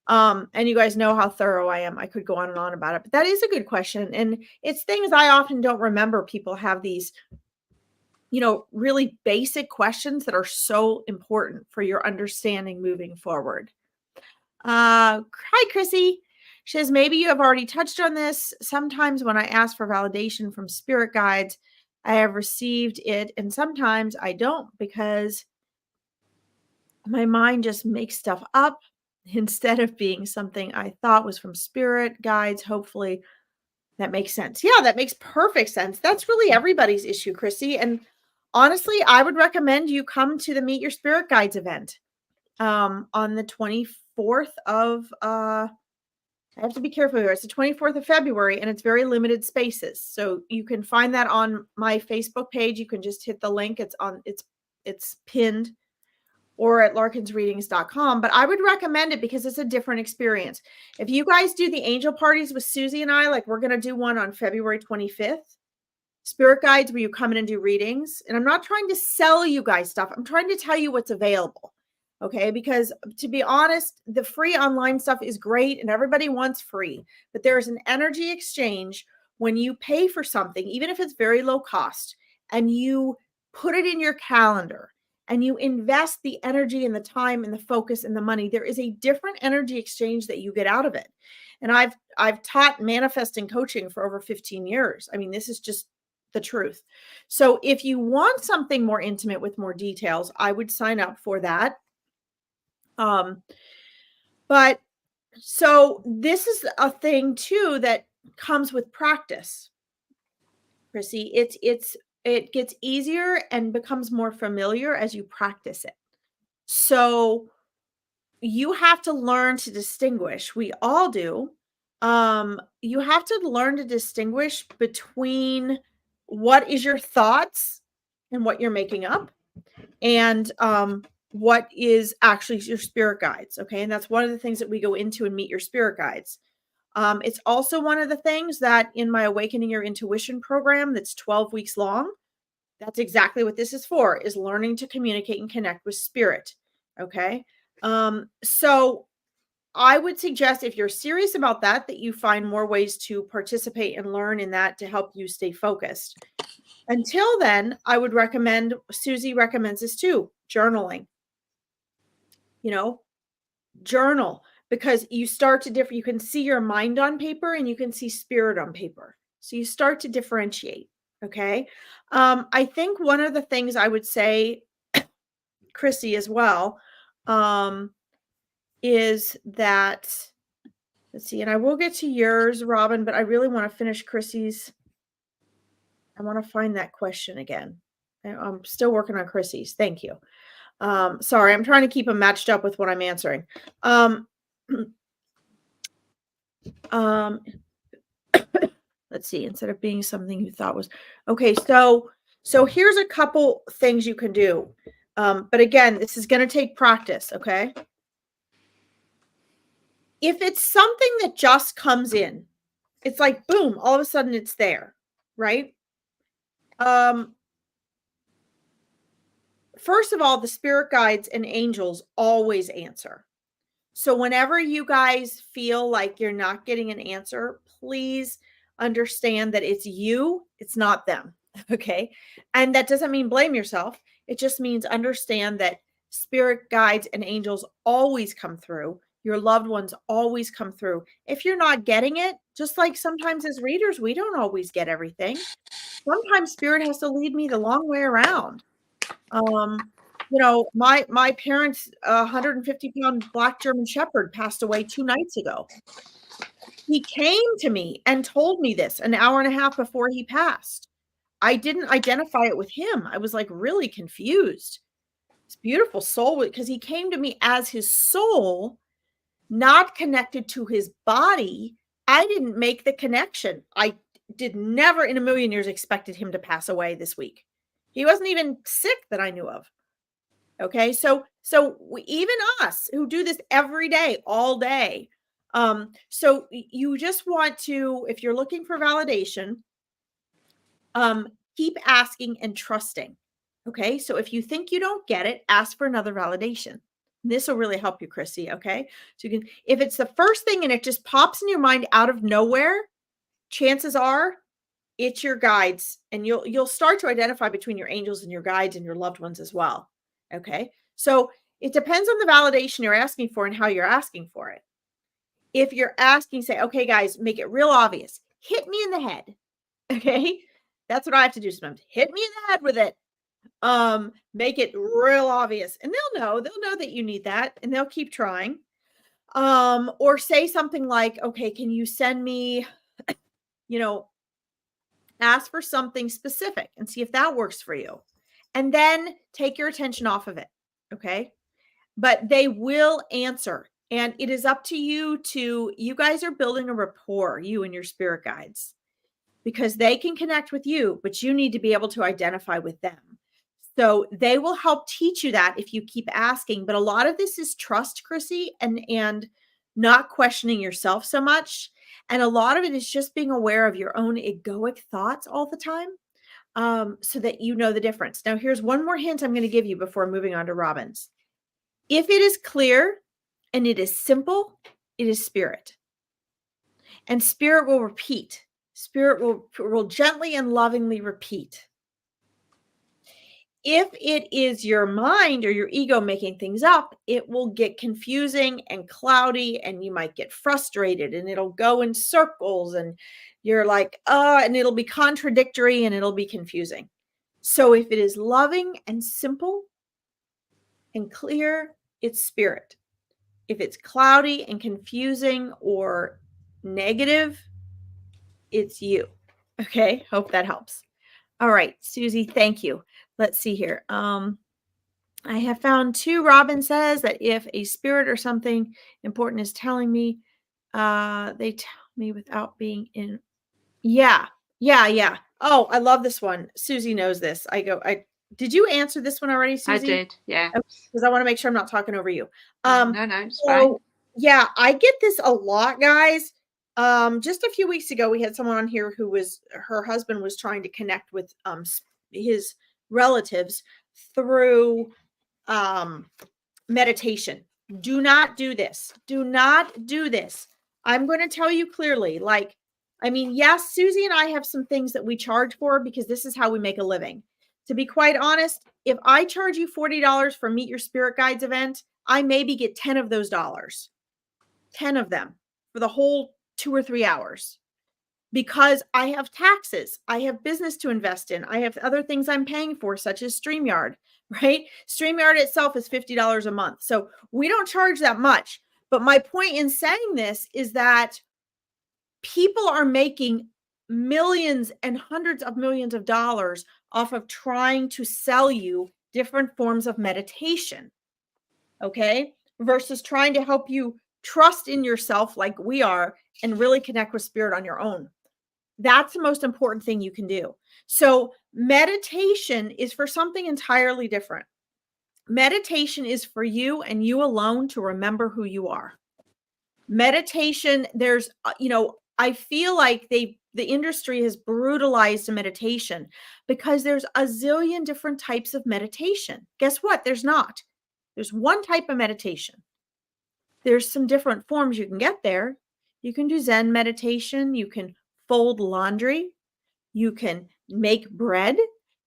S2: And you guys know how thorough I am. I could go on and on about it, but that is a good question. And it's things I often don't remember. People have these, really basic questions that are so important for your understanding moving forward. Hi, Chrissy. She says, maybe you have already touched on this. Sometimes when I ask for validation from spirit guides, I have received it. And sometimes I don't because my mind just makes stuff up instead of being something I thought was from spirit guides. Hopefully that makes sense. Yeah, that makes perfect sense. That's really everybody's issue, Chrissy. And honestly, I would recommend you come to the Meet Your Spirit Guides event on the 24th of, I have to be careful here. It's the 24th of February and it's very limited spaces. So you can find that on my Facebook page. You can just hit the link. It's pinned, or at larkinsreadings.com. But I would recommend it because it's a different experience. If you guys do the angel parties with Susie and I, like we're going to do one on February 25th, spirit guides where you come in and do readings. And I'm not trying to sell you guys stuff. I'm trying to tell you what's available. Okay. Because to be honest, the free online stuff is great and everybody wants free, but there's an energy exchange when you pay for something, even if it's very low cost, and you put it in your calendar and you invest the energy and the time and the focus and the money. There is a different energy exchange that you get out of it. And I've taught manifesting coaching for over 15 years. I mean, this is just the truth. So if you want something more intimate with more details, I would sign up for that. But so this is a thing too that comes with practice, Chrissy. It gets easier and becomes more familiar as you practice it. So you have to learn to distinguish. We all do. You have to learn to distinguish between what is your thoughts and what you're making up, and what is actually your spirit guides. Okay. And that's one of the things that we go into and Meet Your Spirit Guides. It's also one of the things that in my Awakening Your Intuition program, that's 12 weeks long, that's exactly what this is for, is learning to communicate and connect with spirit. Okay. So I would suggest, if you're serious about that, that you find more ways to participate and learn in that to help you stay focused. Until then, I would recommend, Susie recommends this too, journaling. Journal, because you start to differ. You can see your mind on paper and you can see spirit on paper. So you start to differentiate. Okay. I think one of the things I would say, Chrissy, as well, is that, let's see, and I will get to yours, Robin, but I really want to finish Chrissy's. I want to find that question again. I'm still working on Chrissy's. Thank you. Sorry, I'm trying to keep them matched up with what I'm answering. Let's see, instead of being something you thought was, okay. So here's a couple things you can do. But again, this is going to take practice. Okay. If it's something that just comes in, it's like, boom, all of a sudden it's there. Right. First of all, the spirit guides and angels always answer. So whenever you guys feel like you're not getting an answer, please understand that it's you, it's not them. Okay. And that doesn't mean blame yourself. It just means understand that spirit guides and angels always come through. Your loved ones always come through. If you're not getting it, just like sometimes as readers, we don't always get everything. Sometimes spirit has to lead me the long way around. My parents' 150-pound black German Shepherd passed away 2 nights ago. He came to me and told me this an hour and a half before he passed. I didn't identify it with him. I was like really confused. This beautiful soul, because he came to me as his soul, not connected to his body. I didn't make the connection. did never in a million years expected him to pass away this week. He wasn't even sick that I knew of. Okay. So even us who do this every day, all day. So you just want to, if you're looking for validation, keep asking and trusting. Okay. So if you think you don't get it, ask for another validation. This will really help you, Chrissy. Okay. So you can, if it's the first thing and it just pops in your mind out of nowhere, chances are it's your guides, and you'll start to identify between your angels and your guides and your loved ones as well. Okay. So it depends on the validation you're asking for and how you're asking for it. If you're asking, say, okay, guys, make it real obvious. Hit me in the head. Okay. That's what I have to do sometimes. Hit me in the head with it. Make it real obvious. And they'll know that you need that, and they'll keep trying. Or say something like, okay, can you send me, ask for something specific and see if that works for you. And then take your attention off of it. Okay. But they will answer. And it is up to you you guys are building a rapport, you and your spirit guides, because they can connect with you, but you need to be able to identify with them. So they will help teach you that if you keep asking. But a lot of this is trust, Chrissy, and not questioning yourself so much. And a lot of it is just being aware of your own egoic thoughts all the time, so that you know the difference. Now, here's one more hint I'm going to give you before moving on to Robin's. If it is clear and it is simple, it is spirit. And spirit will repeat. Spirit will gently and lovingly repeat. If it is your mind or your ego making things up, it will get confusing and cloudy, and you might get frustrated, and it'll go in circles, and you're like, and it'll be contradictory and it'll be confusing. So if it is loving and simple and clear, it's spirit. If it's cloudy and confusing or negative, it's you. Okay. Hope that helps. All right, Susie, thank you. Let's see here. I have found 2. Robin says that if a spirit or something important is telling me, they tell me without being in. Yeah. Oh, I love this one. Susie knows this. Did you answer this one already, Susie?
S1: I did, yeah.
S2: Because I want to make sure I'm not talking over you.
S1: No, it's fine.
S2: Yeah, I get this a lot, guys. Just a few weeks ago, we had someone on here her husband was trying to connect with his relatives through meditation. Do not do this. Do not do this. I'm going to tell you clearly, yes, Susie and I have some things that we charge for because this is how we make a living. To be quite honest, if I charge you $40 for Meet Your Spirit Guides event, I maybe get 10 of those dollars, 10 of them for the whole 2 or 3 hours, because I have taxes, I have business to invest in, I have other things I'm paying for, such as StreamYard, right? StreamYard itself is $50 a month. So we don't charge that much. But my point in saying this is that people are making millions and hundreds of millions of dollars off of trying to sell you different forms of meditation, okay? Versus trying to help you trust in yourself like we are and really connect with spirit on your own. That's the most important thing you can do. So meditation is for something entirely different. Meditation is for you and you alone to remember who you are. Meditation, there's, I feel like the industry has brutalized meditation because there's a zillion different types of meditation. Guess what? There's not. There's one type of meditation. There's some different forms you can get there. You can do Zen meditation. You can fold laundry. You can make bread.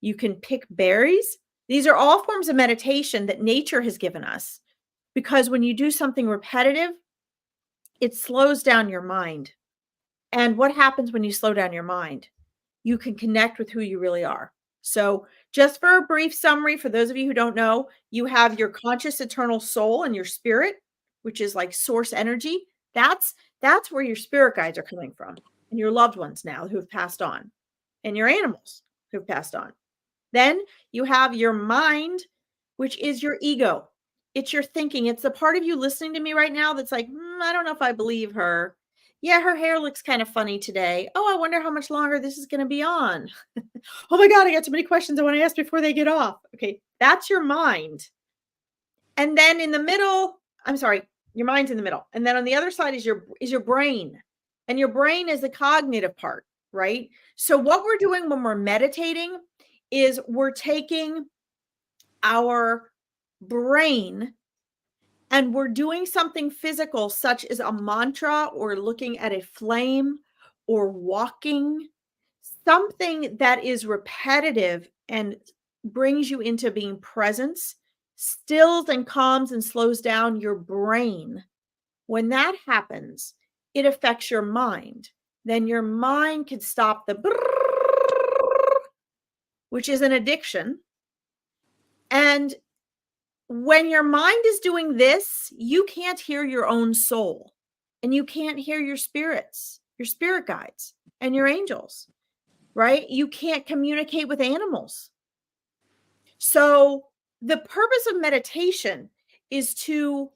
S2: You can pick berries. These are all forms of meditation that nature has given us, because when you do something repetitive, it slows down your mind. And what happens when you slow down your mind? You can connect with who you really are. So just for a brief summary, for those of you who don't know, you have your conscious eternal soul and your spirit, which is like source energy. That's where your spirit guides are coming from, and your loved ones now who have passed on, and your animals who have passed on. Then you have your mind, which is your ego. It's your thinking. It's the part of you listening to me right now that's like, I don't know if I believe her. Yeah, her hair looks kind of funny today. Oh, I wonder how much longer this is going to be on. Oh my God, I got so many questions I want to ask before they get off. Okay, that's your mind. And then in the middle, I'm sorry, your mind's in the middle. And then on the other side is your brain. And your brain is the cognitive part, right? So what we're doing when we're meditating is we're taking our brain and we're doing something physical, such as a mantra or looking at a flame or walking, something that is repetitive and brings you into being presence, stills and calms and slows down your brain. When that happens, it affects your mind. Then your mind can stop the brrrr, which is an addiction. And when your mind is doing this, you can't hear your own soul and you can't hear your spirits, your spirit guides and your angels, right? You can't communicate with animals. So the purpose of meditation is to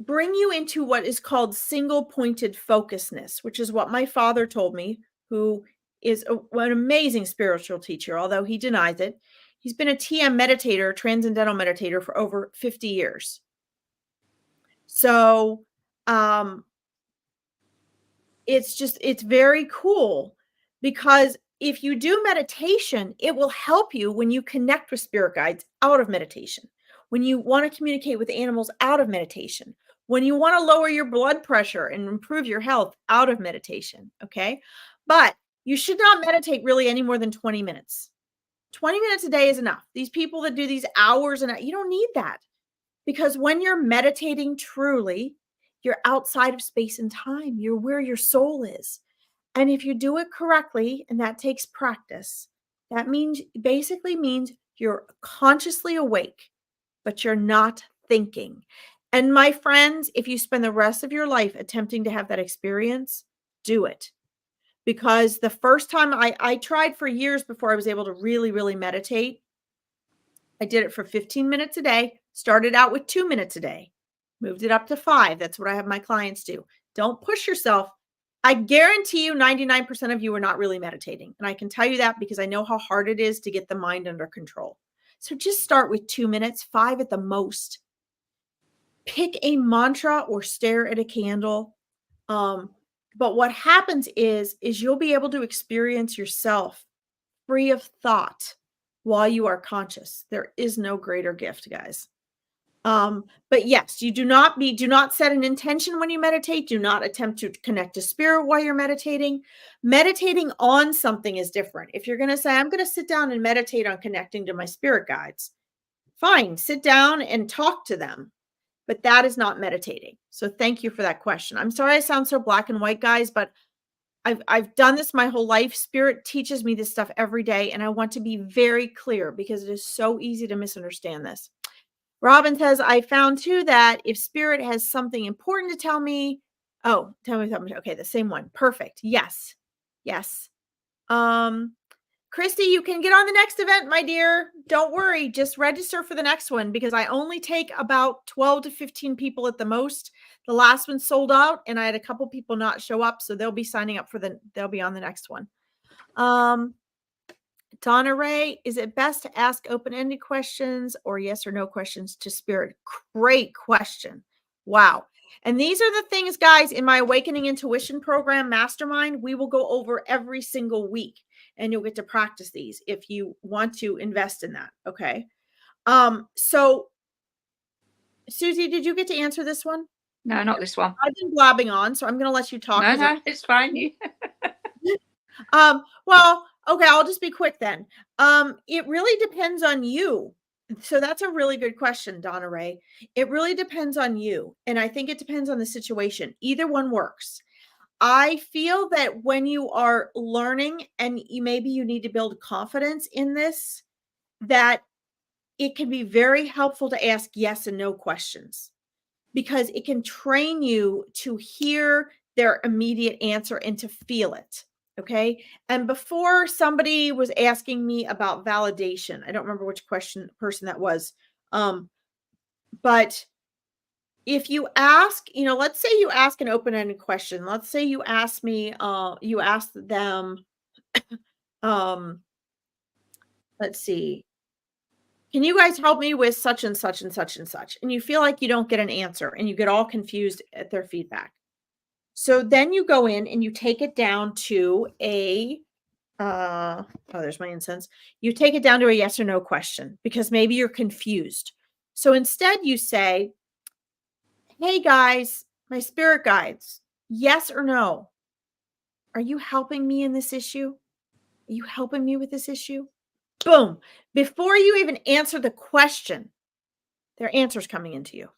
S2: bring you into what is called single pointed focusness, which is what my father told me, who is an amazing spiritual teacher, although he denies it. He's been a TM meditator, transcendental meditator for over 50 years. So it's very cool because if you do meditation, it will help you when you connect with spirit guides out of meditation, when you want to communicate with animals out of meditation, when you want to lower your blood pressure and improve your health out of meditation. Okay. But you should not meditate really any more than 20 minutes. 20 minutes a day is enough. These people that do these hours and you don't need that, because when you're meditating truly, you're outside of space and time. You're where your soul is. And if you do it correctly, and that takes practice, that basically means you're consciously awake, but you're not thinking. And my friends, if you spend the rest of your life attempting to have that experience, do it. Because the first time I tried for years before I was able to really, really meditate. I did it for 15 minutes a day, started out with 2 minutes a day, moved it up to 5. That's what I have my clients do. Don't push yourself. I guarantee you 99% of you are not really meditating. And I can tell you that because I know how hard it is to get the mind under control. So just start with 2 minutes, 5 at the most. Pick a mantra or stare at a candle. But what happens is you'll be able to experience yourself free of thought while you are conscious. There is no greater gift, guys. But yes, do not set an intention when you meditate. Do not attempt to connect to spirit while you're meditating. Meditating on something is different. If you're going to say, I'm going to sit down and meditate on connecting to my spirit guides, fine, sit down and talk to them. But that is not meditating. So thank you for that question. I'm sorry I sound so black and white, guys, but I've done this my whole life. Spirit teaches me this stuff every day, and I want to be very clear because it is so easy to misunderstand this. Robin says, I found too that if spirit has something important to tell me, tell me something. Okay, the same one. Perfect. Yes. Yes. Christy, you can get on the next event, my dear. Don't worry. Just register for the next one because I only take about 12 to 15 people at the most. The last one sold out and I had a couple people not show up. So they'll be signing up they'll be on the next one. Donna Ray, is it best to ask open-ended questions or yes or no questions to spirit? Great question. Wow. And these are the things, guys, in my Awakening Intuition Program Mastermind, we will go over every single week. And you'll get to practice these if you want to invest in that. Okay. So Susie, did you get to answer this one?
S1: No, not this one.
S2: I've been blabbing on, so I'm going to let you talk.
S1: No, it's fine.
S2: Well, okay, I'll just be quick then. It really depends on you. So that's a really good question, Donna Ray. It really depends on you. And I think it depends on the situation. Either one works. I feel that when you are learning and maybe you need to build confidence in this, that it can be very helpful to ask yes and no questions because it can train you to hear their immediate answer and to feel it. Okay. And before somebody was asking me about validation, I don't remember which person that was. But if you ask, let's say you ask an open-ended question. Let's say you ask me, you ask them, let's see, can you guys help me with such and such and such and such? And you feel like you don't get an answer and you get all confused at their feedback. So then you go in and you take it down to there's my incense. You take it down to a yes or no question because maybe you're confused. So instead you say, hey guys, my spirit guides, yes or no? Are you helping me in this issue? Are you helping me with this issue? Boom. Before you even answer the question, their answer's coming into you.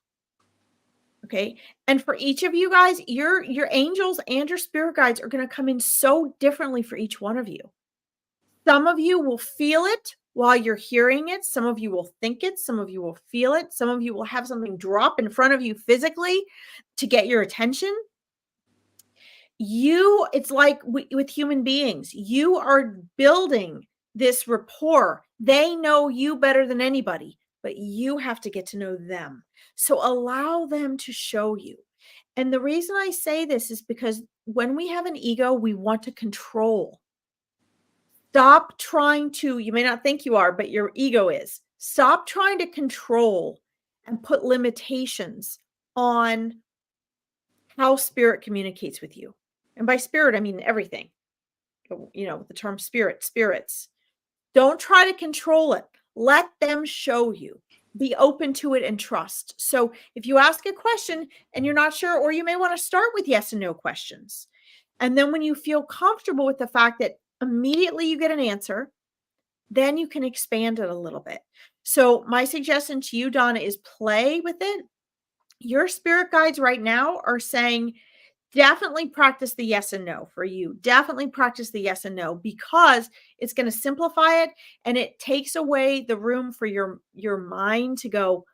S2: Okay. And for each of you guys, your angels and your spirit guides are going to come in so differently for each one of you. Some of you will feel it while you're hearing it. Some of you will think it. Some of you will feel it. Some of you will have something drop in front of you physically to get your attention. It's like with human beings, you are building this rapport. They know you better than anybody, but you have to get to know them. So allow them to show you. And the reason I say this is because when we have an ego, we want to control. Stop trying to, you may not think you are, but your ego is. Stop trying to control and put limitations on how spirit communicates with you. And by spirit, I mean everything. The term spirits. Don't try to control it. Let them show you. Be open to it and trust. So if you ask a question and you're not sure, or you may want to start with yes and no questions. And then when you feel comfortable with the fact that immediately you get an answer, then you can expand it a little bit. So my suggestion to you, Donna, is play with it. Your spirit guides right now are saying, definitely practice the yes and no for you. Definitely practice the yes and no, because it's going to simplify it and it takes away the room for your mind to go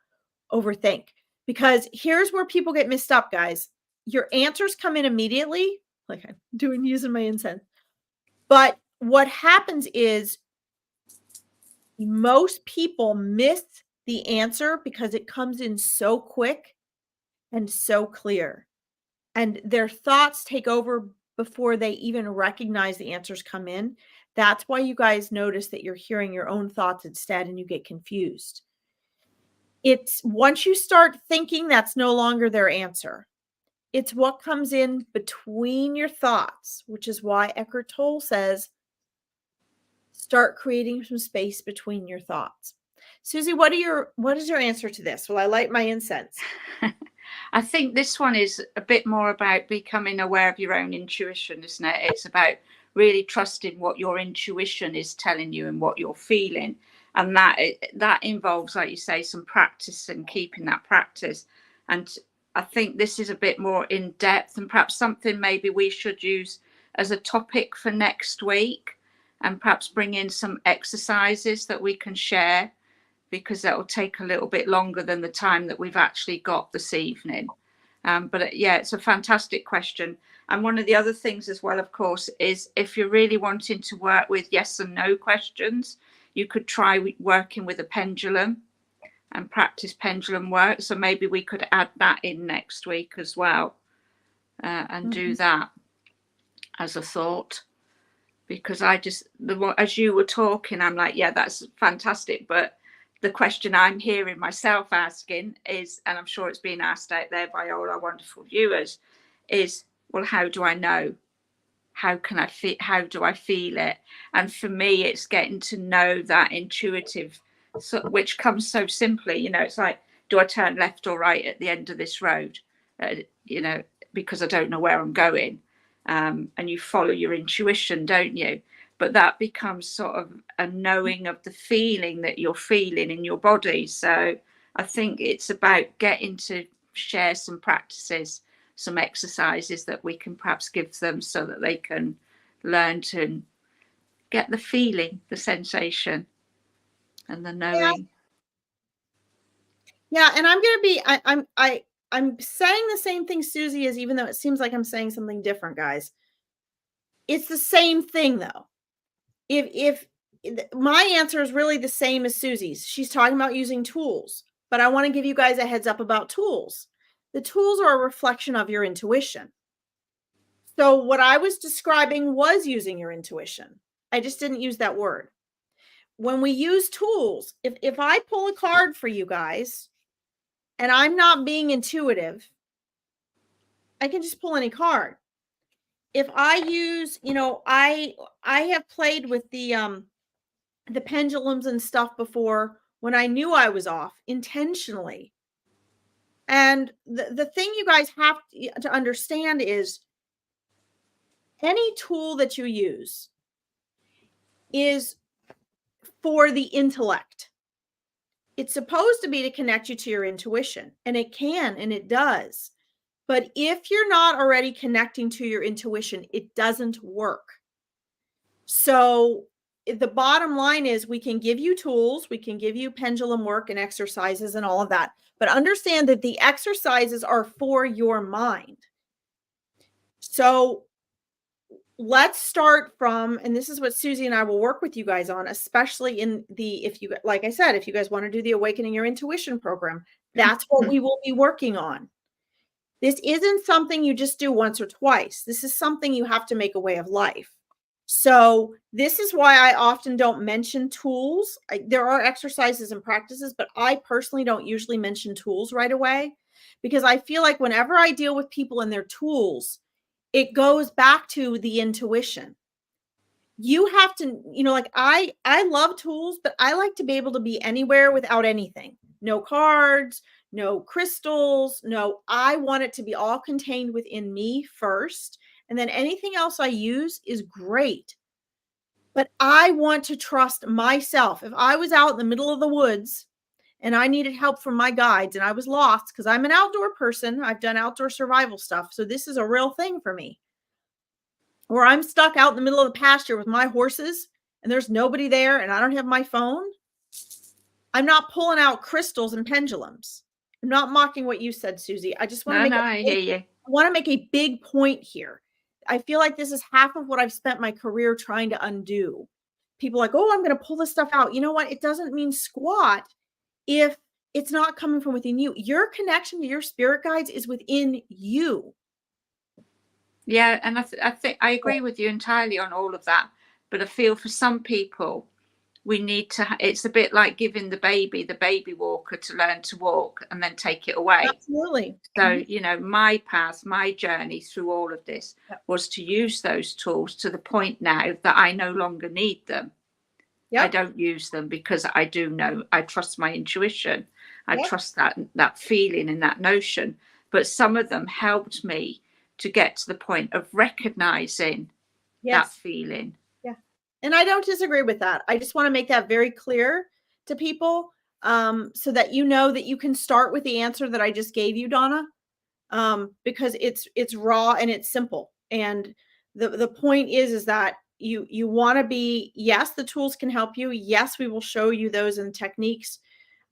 S2: overthink. Because here's where people get messed up, guys. Your answers come in immediately, like I'm using my incense. But what happens is most people miss the answer because it comes in so quick and so clear. And their thoughts take over before they even recognize the answers come in. That's why you guys notice that you're hearing your own thoughts instead and you get confused. It's once you start thinking, that's no longer their answer. It's what comes in between your thoughts, which is why Eckhart Tolle says, start creating some space between your thoughts. Susie, what is your answer to this? Will I light my incense?
S1: I think this one is a bit more about becoming aware of your own intuition, isn't it? It's about really trusting what your intuition is telling you and what you're feeling. And that involves, like you say, some practice and keeping that practice. And I think this is a bit more in depth and perhaps something maybe we should use as a topic for next week, and perhaps bring in some exercises that we can share, because that will take a little bit longer than the time that we've actually got this evening. But yeah, it's a fantastic question. And one of the other things as well, of course, is if you're really wanting to work with yes and no questions, you could try working with a pendulum and practice pendulum work. So maybe we could add that in next week as well, and do that as a thought. Because as you were talking, I'm like, yeah, that's fantastic. But the question I'm hearing myself asking is, and I'm sure it's being asked out there by all our wonderful viewers, is, well, how do I know? How do I feel it? And for me, it's getting to know that intuitive, which comes so simply. It's like, do I turn left or right at the end of this road? Because I don't know where I'm going. And you follow your intuition, don't you? But that becomes sort of a knowing of the feeling that you're feeling in your body. So I think it's about getting to share some practices, some exercises that we can perhaps give them so that they can learn to get the feeling, the sensation, and the knowing.
S2: Yeah, and I'm saying the same thing Susie is, even though it seems like I'm saying something different, guys. It's the same thing though. If my answer is really the same as Susie's, she's talking about using tools, but I want to give you guys a heads up about tools. The tools are a reflection of your intuition. So what I was describing was using your intuition. I just didn't use that word. When we use tools, if I pull a card for you guys and I'm not being intuitive, I can just pull any card. If I use, I have played with the pendulums and stuff before when I knew I was off intentionally. And the thing you guys have to understand is any tool that you use is for the intellect. It's supposed to be to connect you to your intuition, and it can, and it does. But if you're not already connecting to your intuition, it doesn't work. So the bottom line is we can give you tools, we can give you pendulum work and exercises and all of that, but understand that the exercises are for your mind. So let's start from, and this is what Susie and I will work with you guys on, especially in the, like I said, if you guys want to do the Awakening Your Intuition program, that's what we will be working on. This isn't something you just do once or twice. This is something you have to make a way of life. So this is why I often don't mention tools. There are exercises and practices, but I personally don't usually mention tools right away, because I feel like whenever I deal with people and their tools, it goes back to the intuition. You have to, like I love tools, but I like to be able to be anywhere without anything. No cards, no crystals, no, I want it to be all contained within me first. And then anything else I use is great. But I want to trust myself. If I was out in the middle of the woods and I needed help from my guides and I was lost, because I'm an outdoor person, I've done outdoor survival stuff. So this is a real thing for me. Or I'm stuck out in the middle of the pasture with my horses and there's nobody there and I don't have my phone. I'm not pulling out crystals and pendulums. I'm not mocking what you said, Susie. I just want to
S1: I hear you.
S2: I want to make a big point here. I feel like this is half of what I've spent my career trying to undo. People are like, oh, I'm going to pull this stuff out. You know what? It doesn't mean squat if it's not coming from within you. Your connection to your spirit guides is within you.
S1: Yeah, and I think I agree with you entirely on all of that. But I feel for some people, we need to, it's a bit like giving the baby walker to learn to walk and then take it away.
S2: Absolutely.
S1: So, my path, my journey through all of this was to use those tools to the point now that I no longer need them. Yep. I don't use them because I do know, I trust my intuition. I trust that feeling and that notion. But some of them helped me to get to the point of recognizing that feeling.
S2: And I don't disagree with that. I just want to make that very clear to people, so that you know that you can start with the answer that I just gave you, Donna, because it's raw and it's simple. And the point is that you want to be, yes, the tools can help you. Yes, we will show you those and techniques.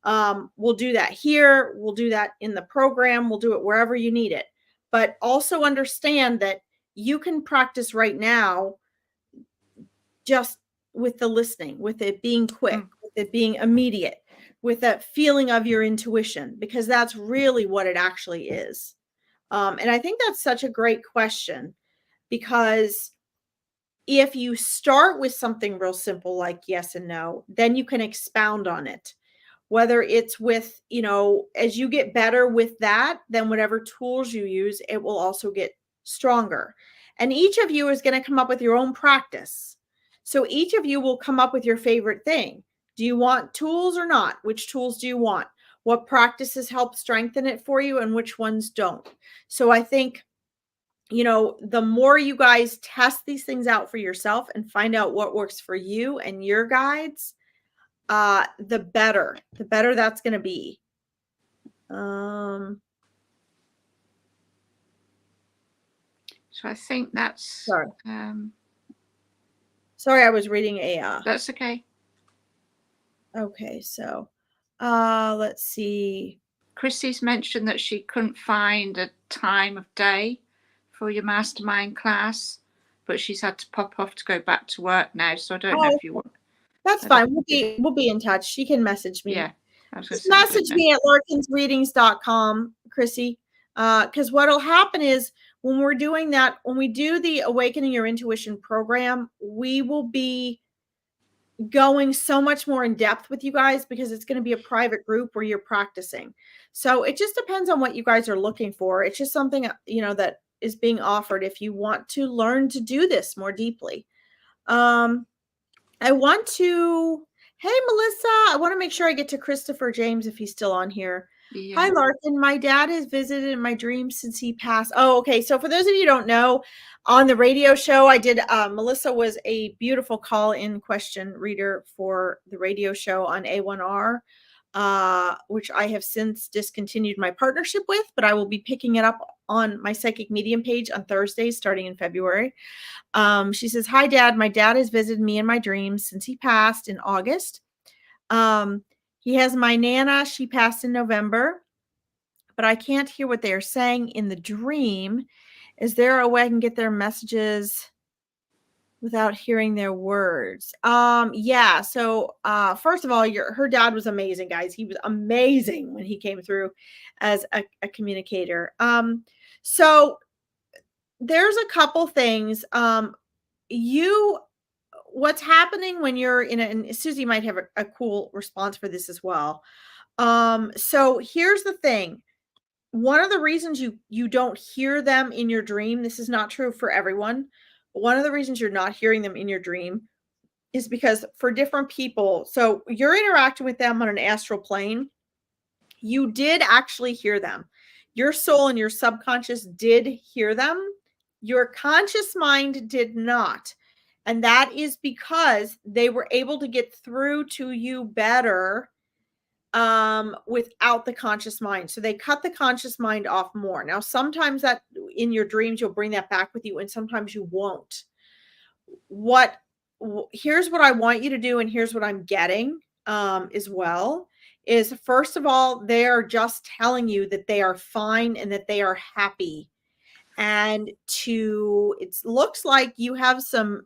S2: We'll do that here. We'll do that in the program. We'll do it wherever you need it. But also understand that you can practice right now just with the listening, with it being quick, with it being immediate, with that feeling of your intuition, because that's really what it actually is. And I think that's such a great question, because if you start with something real simple like yes and no, then you can expound on it. Whether it's with, as you get better with that, then whatever tools you use, it will also get stronger. And each of you is going to come up with your own practice. So each of you will come up with your favorite thing. Do you want tools or not? Which tools do you want? What practices help strengthen it for you and which ones don't? So I think, the more you guys test these things out for yourself and find out what works for you and your guides, the better that's going to be.
S1: So I think that's,
S2: sorry, I was reading
S1: that's okay.
S2: Okay, so let's see.
S1: Chrissy's mentioned that she couldn't find a time of day for your mastermind class, but she's had to pop off to go back to work now. So I don't know if you want.
S2: That's fine. We'll be in touch. She can message me.
S1: Yeah.
S2: Just message me at larkinsreadings.com, Chrissy. Because what'll happen is when we're doing that, when we do the Awakening Your Intuition program, we will be going so much more in depth with you guys because it's going to be a private group where you're practicing. So it just depends on what you guys are looking for. It's just something, that is being offered if you want to learn to do this more deeply. I want to, hey, Melissa, I want to make sure I get to Christopher James if he's still on here. Yeah. Hi, Larkin. My dad has visited in my dreams since he passed. Oh, okay. So for those of you who don't know, on the radio show, I did, Melissa was a beautiful call-in question reader for the radio show on A1R, which I have since discontinued my partnership with, but I will be picking it up on my Psychic Medium page on Thursdays starting in February. She says, hi, Dad. My dad has visited me in my dreams since he passed in August. He has my Nana. She passed in November, but I can't hear what they are saying in the dream. Is there a way I can get their messages without hearing their words? Yeah. So, first of all, her dad was amazing, guys. He was amazing when he came through as a communicator. So there's a couple things. What's happening when you're in and Susie might have a cool response for this as well. So here's the thing. One of the reasons you don't hear them in your dream, this is not true for everyone, but one of the reasons you're not hearing them in your dream is because for different people, so you're interacting with them on an astral plane, you did actually hear them. Your soul and your subconscious did hear them. Your conscious mind did not. And that is because they were able to get through to you better without the conscious mind. So they cut the conscious mind off more. Now, sometimes that in your dreams, you'll bring that back with you, and sometimes you won't. Here's what I want you to do, and here's what I'm getting as well, is first of all, they are just telling you that they are fine and that they are happy. And it looks like you have some,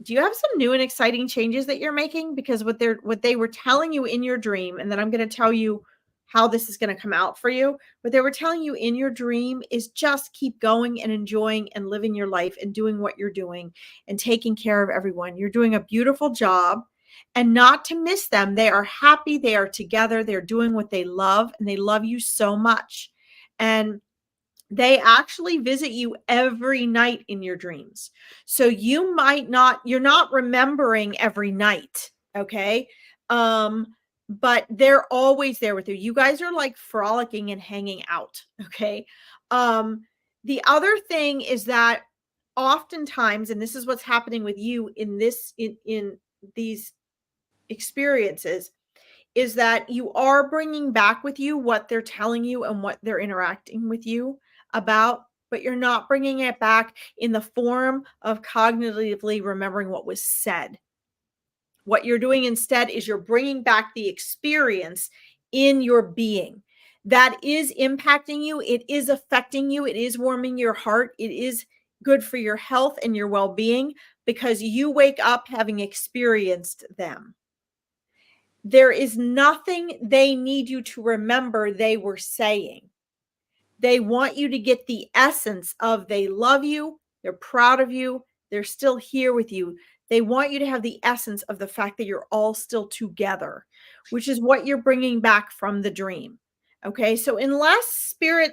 S2: do you have some new and exciting changes that you're making? Because what they were telling you in your dream, and then I'm going to tell you how this is going to come out for you. What they were telling you in your dream is just keep going and enjoying and living your life and doing what you're doing and taking care of everyone. You're doing a beautiful job, and not to miss them. They are happy. They are together. They're doing what they love, and they love you so much. And they actually visit you every night in your dreams. So you're not remembering every night. Okay. But they're always there with you. You guys are like frolicking and hanging out. Okay. The other thing is that oftentimes, and this is what's happening with you in these experiences, is that you are bringing back with you what they're telling you and what they're interacting with you about, but you're not bringing it back in the form of cognitively remembering what was said. What you're doing instead is you're bringing back the experience in your being. That is impacting you. It is affecting you. It is warming your heart. It is good for your health and your well-being because you wake up having experienced them. There is nothing they need you to remember they were saying. They want you to get the essence of they love you, they're proud of you, they're still here with you. They want you to have the essence of the fact that you're all still together, which is what you're bringing back from the dream. Okay, so unless spirit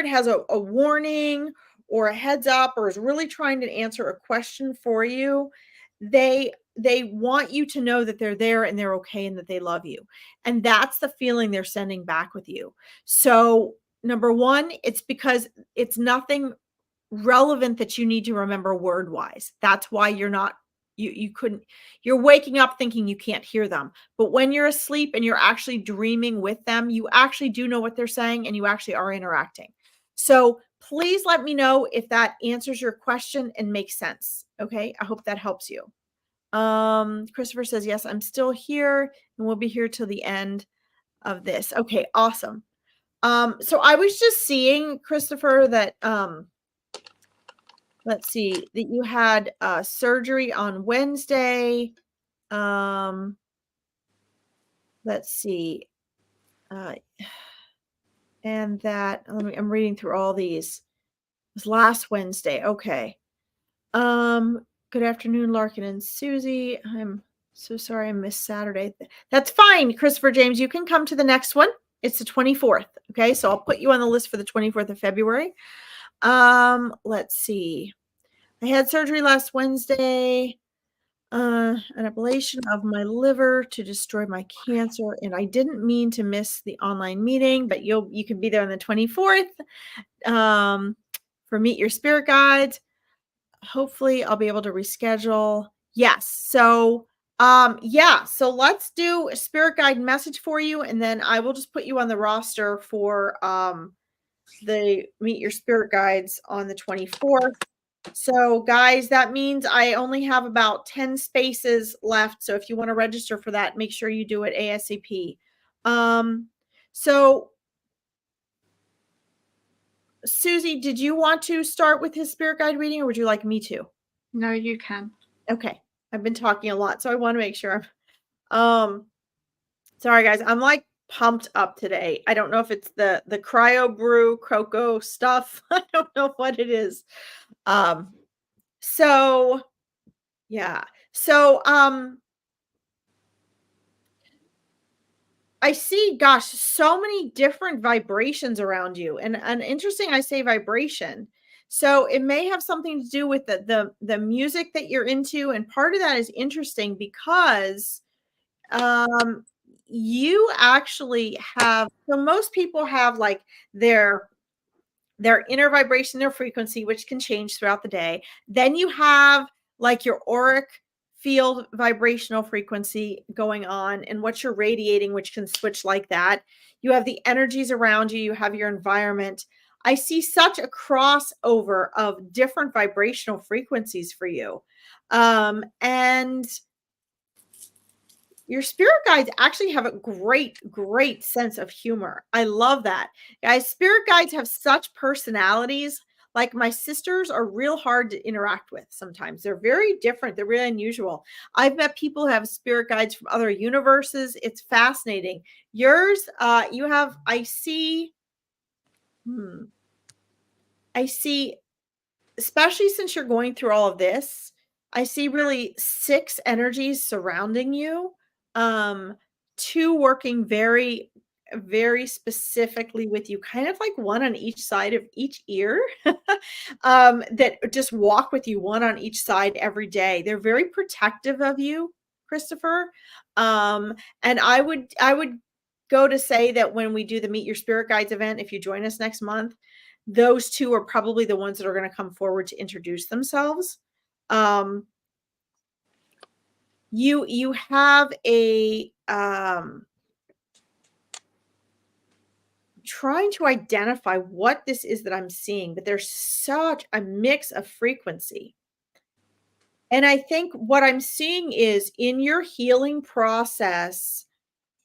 S2: has a warning or a heads up or is really trying to answer a question for you, they want you to know that they're there and they're okay and that they love you. And that's the feeling they're sending back with you. So number one, it's because it's nothing relevant that you need to remember word wise. That's why you're waking up thinking you can't hear them. But when you're asleep and you're actually dreaming with them, you actually do know what they're saying and you actually are interacting. So please let me know if that answers your question and makes sense. Okay. I hope that helps you. Christopher says, yes, I'm still here and we'll be here till the end of this. Okay. Awesome. So I was just seeing, Christopher, that, let's see, that you had surgery on Wednesday. Let's see. And that, I'm reading through all these. It was last Wednesday. Okay. Good afternoon, Larkin and Susie. I'm so sorry I missed Saturday. That's fine, Christopher James. You can come to the next one. It's the 24th. Okay, so I'll put you on the list for the 24th of February. Let's see. I had surgery last Wednesday. An ablation of my liver to destroy my cancer, and I didn't mean to miss the online meeting, but you can be there on the 24th for Meet Your Spirit Guides. Hopefully I'll be able to reschedule. Yes. So so let's do a spirit guide message for you, and then I will just put you on the roster for the Meet Your Spirit Guides on the 24th. So guys, that means I only have about 10 spaces left. So if you want to register for that, make sure you do it ASAP. So Susie, did you want to start with his spirit guide reading, or would you like me to?
S1: No, you can.
S2: Okay. I've been talking a lot, so I want to make sure I'm sorry guys, I'm like pumped up today. I don't know if it's the cryo brew cocoa stuff. I don't know what it is. So yeah. So I see, gosh, so many different vibrations around you. And interesting, I say vibration. So it may have something to do with the music that you're into. And part of that is interesting because you actually have, so most people have like their inner vibration, their frequency, which can change throughout the day. Then you have like your auric field vibrational frequency going on and what you're radiating, which can switch like that. You have the energies around you, you have your environment. I see such a crossover of different vibrational frequencies for you. And your spirit guides actually have a great sense of humor. I love that. Guys, spirit guides have such personalities. Like my sisters are real hard to interact with sometimes. They're very different. They're really unusual. I've met people who have spirit guides from other universes. It's fascinating. Yours, you have, I see, especially since you're going through all of this, I see really 6 energies surrounding you. 2 working very, very specifically with you, kind of like one on each side of each ear, that just walk with you, one on each side every day. They're very protective of you, Christopher. And I would go to say that when we do the Meet Your Spirit Guides event, if you join us next month, those 2 are probably the ones that are going to come forward to introduce themselves. You have a trying to identify what this is that I'm seeing, but there's such a mix of frequency. And I think what I'm seeing is in your healing process,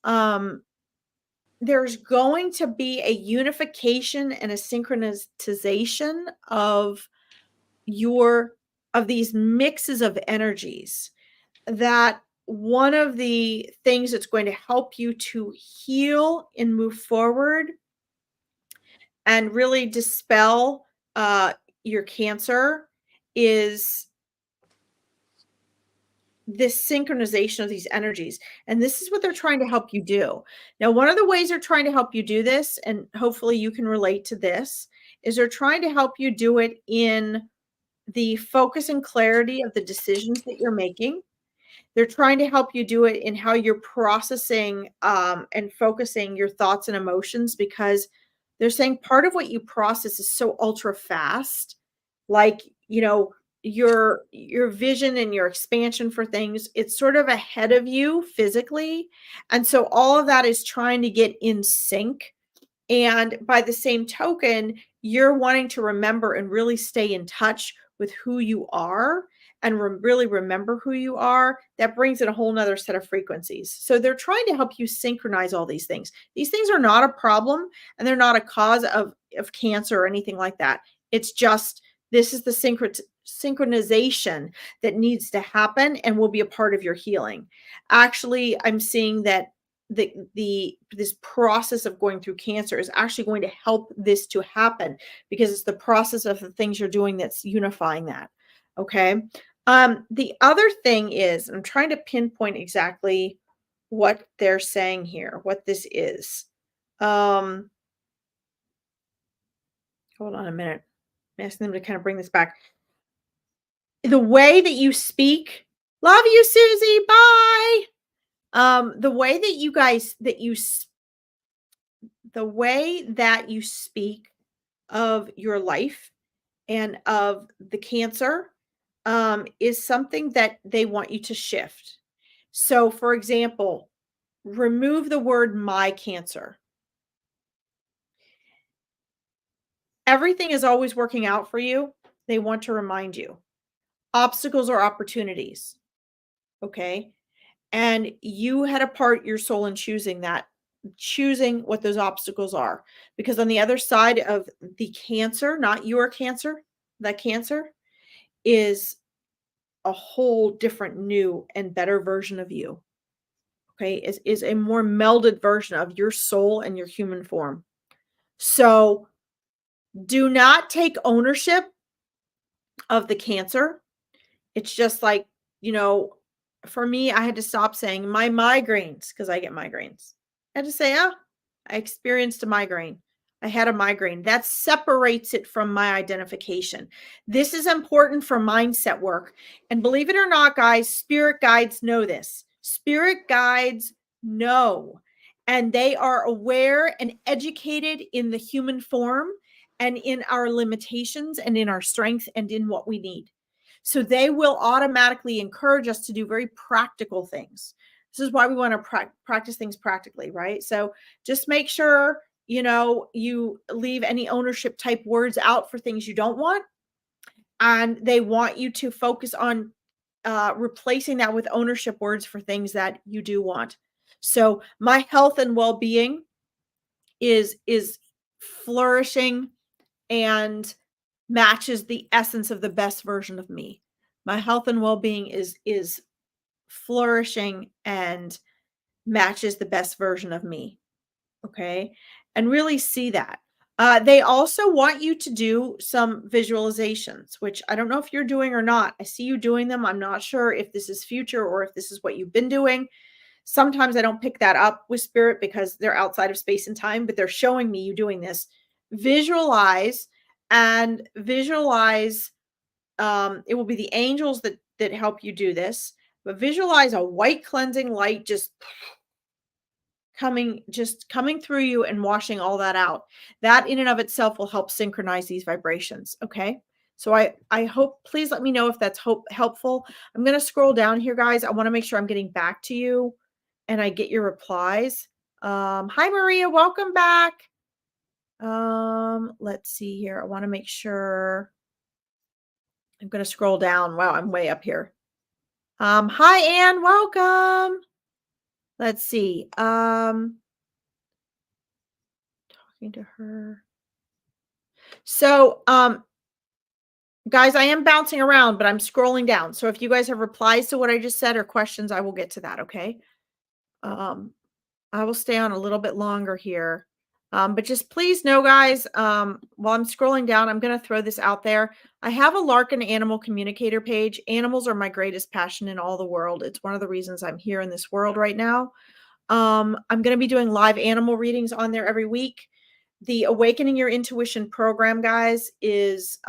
S2: there's going to be a unification and a synchronization of these mixes of energies. That one of the things that's going to help you to heal and move forward and really dispel your cancer is this synchronization of these energies. And this is what they're trying to help you do. Now, one of the ways they're trying to help you do this, and hopefully you can relate to this, is they're trying to help you do it in the focus and clarity of the decisions that you're making. They're trying to help you do it in how you're processing and focusing your thoughts and emotions, because they're saying part of what you process is so ultra fast. Like, your vision and your expansion for things, it's sort of ahead of you physically. And so all of that is trying to get in sync. And by the same token, you're wanting to remember and really stay in touch with who you are and really remember who you are. That brings in a whole nother set of frequencies. So they're trying to help you synchronize all these things. These things are not a problem, and they're not a cause of cancer or anything like that. It's just, this is the synchronization that needs to happen and will be a part of your healing. Actually, I'm seeing that this process of going through cancer is actually going to help this to happen, because it's the process of the things you're doing that's unifying that. Okay. The other thing is, I'm trying to pinpoint exactly what they're saying here, what this is. Hold on a minute. I'm asking them to kind of bring this back. The way that you speak, love you, Susie. Bye. The way that you guys, the way that you speak of your life and of the cancer, is something that they want you to shift. So, for example, remove the word "my cancer." Everything is always working out for you. They want to remind you. Obstacles are opportunities. Okay. And you had a part, your soul, in choosing that, choosing what those obstacles are. Because on the other side of the cancer, not your cancer, that cancer is a whole different, new, and better version of you. Okay. Is a more melded version of your soul and your human form. So do not take ownership of the cancer. It's just like, for me, I had to stop saying my migraines, because I get migraines. I had to say, I experienced a migraine. I had a migraine. That separates it from my identification. This is important for mindset work. And believe it or not, guys, spirit guides know this. Spirit guides know. And they are aware and educated in the human form and in our limitations and in our strength and in what we need. So they will automatically encourage us to do very practical things. This is why we want to practice things practically, right? So just make sure, you leave any ownership type words out for things you don't want. And they want you to focus on replacing that with ownership words for things that you do want. So my health and well-being is flourishing and matches the essence of the best version of me. My health and well-being is flourishing and matches the best version of me. Okay. And really see that. They also want you to do some visualizations, which I don't know if you're doing or not. I see you doing them. I'm not sure if this is future or if this is what you've been doing. Sometimes I don't pick that up with spirit because they're outside of space and time, but they're showing me you doing this. Visualize. It will be the angels that help you do this, but visualize a white cleansing light just coming through you and washing all that out. That in and of itself will help synchronize these vibrations. Okay. So I hope, please let me know if that's helpful. I'm going to scroll down here, guys. I want to make sure I'm getting back to you and I get your replies. Hi, Maria. Welcome back. Let's see here. I want to make sure. I'm going to scroll down. Wow, I'm way up here. Hi, Anne. Welcome. Let's see. Talking to her. So, guys, I am bouncing around, but I'm scrolling down. So if you guys have replies to what I just said or questions, I will get to that. Okay. I will stay on a little bit longer here. But just please know, guys, while I'm scrolling down, I'm going to throw this out there. I have a Larkin Animal Communicator page. Animals are my greatest passion in all the world. It's one of the reasons I'm here in this world right now. I'm going to be doing live animal readings on there every week. The Awakening Your Intuition program, guys, is,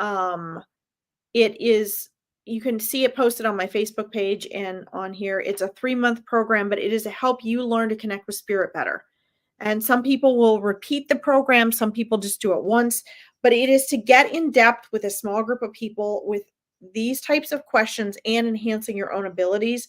S2: you can see it posted on my Facebook page and on here. It's a 3-month program, but it is to help you learn to connect with spirit better. And some people will repeat the program. Some people just do it once, but it is to get in depth with a small group of people with these types of questions and enhancing your own abilities.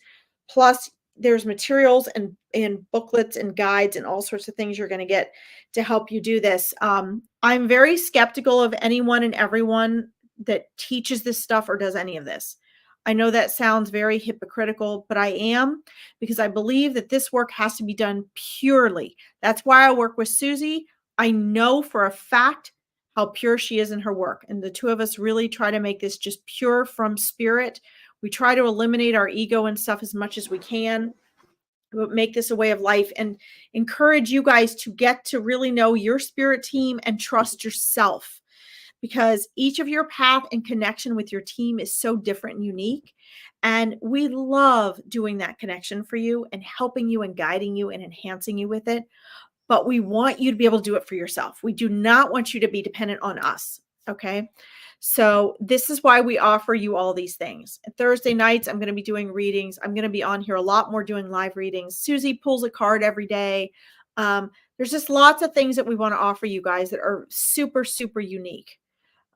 S2: Plus there's materials and booklets and guides and all sorts of things you're going to get to help you do this. I'm very skeptical of anyone and everyone that teaches this stuff or does any of this. I know that sounds very hypocritical, but I am, because I believe that this work has to be done purely. That's why I work with Susie. I know for a fact how pure she is in her work. And the two of us really try to make this just pure from spirit. We try to eliminate our ego and stuff as much as we can. make this a way of life and encourage you guys to get to really know your spirit team and trust yourself, because each of your path and connection with your team is so different and unique. And we love doing that connection for you and helping you and guiding you and enhancing you with it. But we want you to be able to do it for yourself. We do not want you to be dependent on us. Okay. So this is why we offer you all these things. Thursday nights, I'm going to be doing readings. I'm going to be on here a lot more doing live readings. Susie pulls a card every day. There's just lots of things that we want to offer you guys that are super, super unique.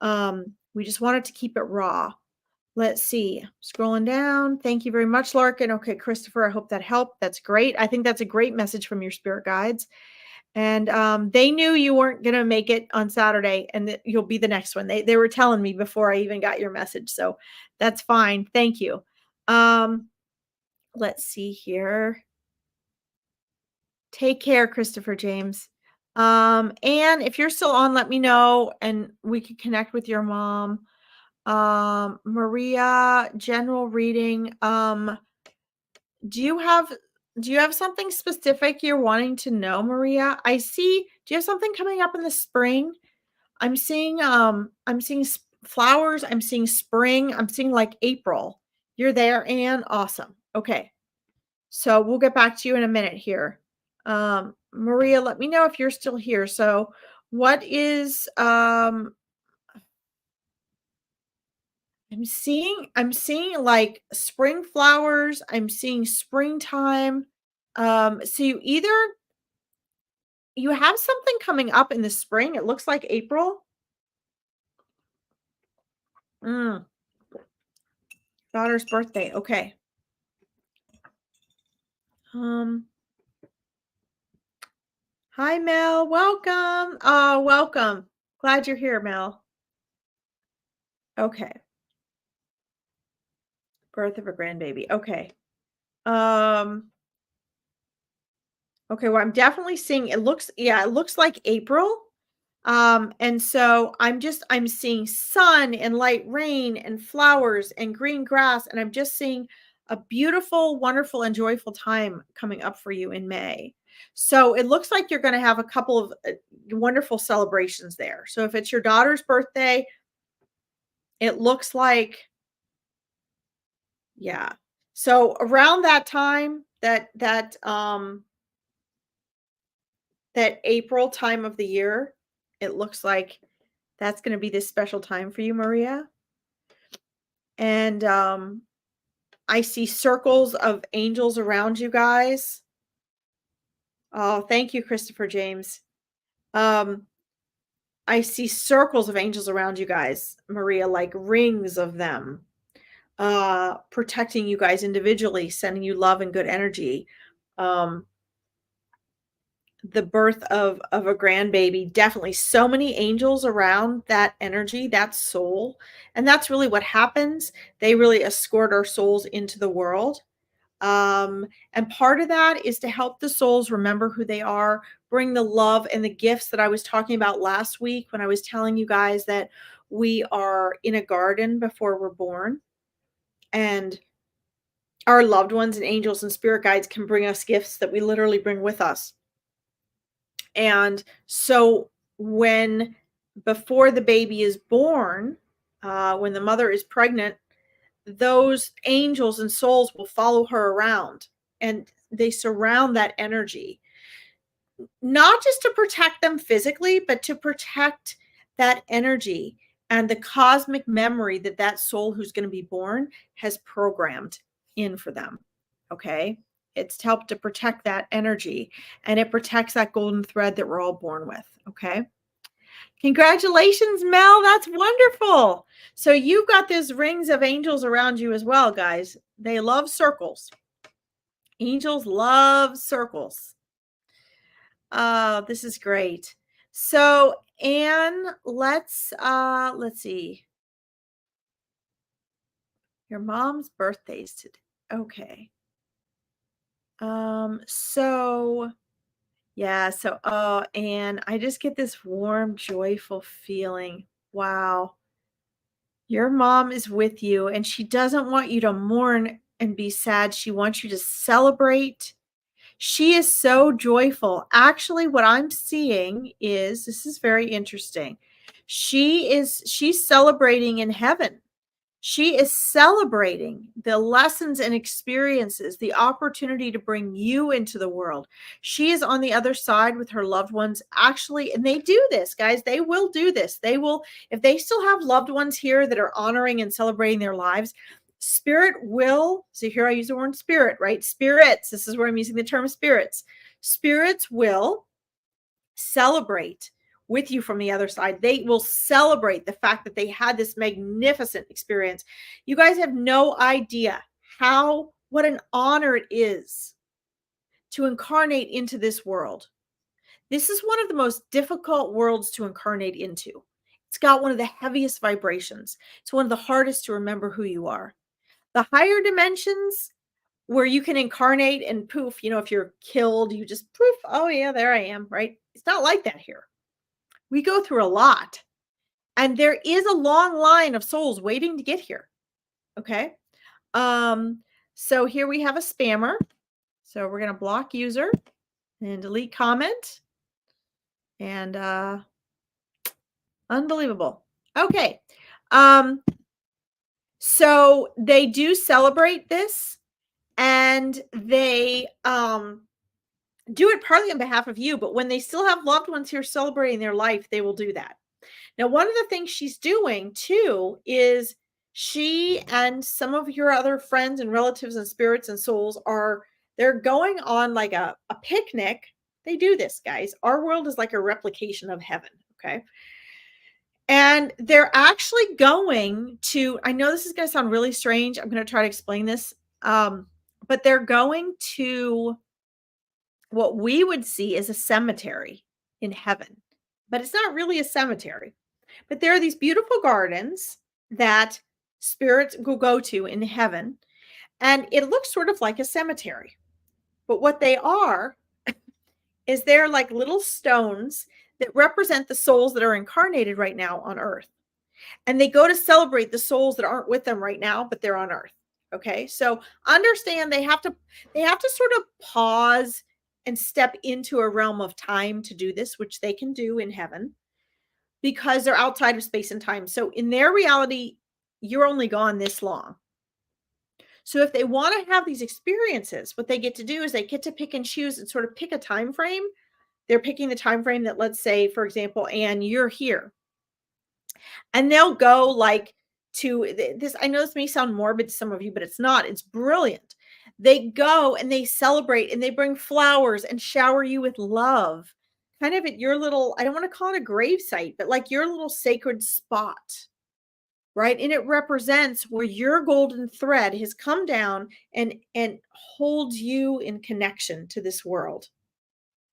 S2: We just wanted to keep it raw. Let's see. Scrolling down. Thank you very much, Larkin. Okay, Christopher, I hope that helped. That's great. I think that's a great message from your spirit guides. And they knew you weren't going to make it on Saturday and that you'll be the next one. They were telling me before I even got your message. So that's fine. Thank you. Let's see here. Take care, Christopher James. And if you're still on, let me know and we can connect with your mom. Maria, general reading. Do you have something specific you're wanting to know, Maria? I see. Do you have something coming up in the spring? I'm seeing flowers. I'm seeing spring. I'm seeing like April. You're there, Anne. Awesome. Okay. So we'll get back to you in a minute here. Maria, let me know if you're still here. So what is I'm seeing like spring flowers. I'm seeing springtime. So you have something coming up in the spring. It looks like April. Daughter's birthday. Okay. Hi, Mel. Welcome. Welcome. Glad you're here, Mel. Okay. Birth of a grandbaby. Okay. Okay, well, I'm definitely seeing it looks like April. And so I'm seeing sun and light rain and flowers and green grass, and I'm just seeing a beautiful, wonderful, and joyful time coming up for you in May. So it looks like you're going to have a couple of wonderful celebrations there. So if it's your daughter's birthday, it looks like, yeah. So around that time, that April time of the year, it looks like that's going to be this special time for you, Maria. And I see circles of angels around you guys. Oh, thank you, Christopher James. I see circles of angels around you guys, Maria, like rings of them, protecting you guys individually, sending you love and good energy. The birth of a grandbaby, definitely so many angels around that energy, that soul. And that's really what happens. They really escort our souls into the world. And part of that is to help the souls remember who they are, bring the love and the gifts that I was talking about last week when I was telling you guys that we are in a garden before we're born. And our loved ones and angels and spirit guides can bring us gifts that we literally bring with us. And so before the baby is born, when the mother is pregnant, those angels and souls will follow her around and they surround that energy, not just to protect them physically, but to protect that energy and the cosmic memory that soul who's going to be born has programmed in for them. Okay. It's to help to protect that energy, and it protects that golden thread that we're all born with. Okay. Congratulations, Mel. That's wonderful. So you've got these rings of angels around you as well, guys. They love circles. Angels love circles. This is great. So, Anne, let's see. Your mom's birthday's today. Okay. So yeah, so Anne, I just get this warm, joyful feeling. Wow. Your mom is with you and she doesn't want you to mourn and be sad. She wants you to celebrate She is so joyful. Actually, what I'm seeing is, this is very interesting. She's celebrating in heaven. She is celebrating the lessons and experiences, the opportunity to bring you into the world. She is on the other side with her loved ones, actually, and they do this, guys. They will do this. They will, if they still have loved ones here that are honoring and celebrating their lives, spirit will, so here I use the word spirit, right? Spirits, this is where I'm using the term spirits. Spirits will celebrate with you from the other side. They will celebrate the fact that they had this magnificent experience. You guys have no idea what an honor it is to incarnate into this world. This is one of the most difficult worlds to incarnate into. It's got one of the heaviest vibrations. It's one of the hardest to remember who you are. The higher dimensions where you can incarnate and poof, if you're killed, you just poof, oh yeah, there I am, right? It's not like that here. We go through a lot, and there is a long line of souls waiting to get here. Okay. So here we have a spammer. So we're going to block user and delete comment. And unbelievable. Okay. So they do celebrate this, and they do it partly on behalf of you, but when they still have loved ones here celebrating their life, they will do that. Now, one of the things she's doing too is she and some of your other friends and relatives and spirits and souls they're going on like a picnic. They do this, guys. Our world is like a replication of heaven. Okay. And they're actually going to, I know this is going to sound really strange. I'm going to try to explain this. But they're going to what we would see as a cemetery in heaven, but it's not really a cemetery. But there are these beautiful gardens that spirits will go to in heaven, and it looks sort of like a cemetery. But what they are is they're like little stones that represent the souls that are incarnated right now on earth. And they go to celebrate the souls that aren't with them right now, but they're on earth. Okay? So understand they have to sort of pause and step into a realm of time to do this, which they can do in heaven, because they're outside of space and time. So in their reality, you're only gone this long. So if they want to have these experiences, what they get to do is they get to pick and choose and sort of pick a time frame. They're picking the time frame that, let's say, for example, Anne, you're here. And they'll go like to this. I know this may sound morbid to some of you, but it's not. It's brilliant. They go and they celebrate and they bring flowers and shower you with love, kind of at your little, I don't want to call it a grave site, but like your little sacred spot, right? And it represents where your golden thread has come down and holds you in connection to this world,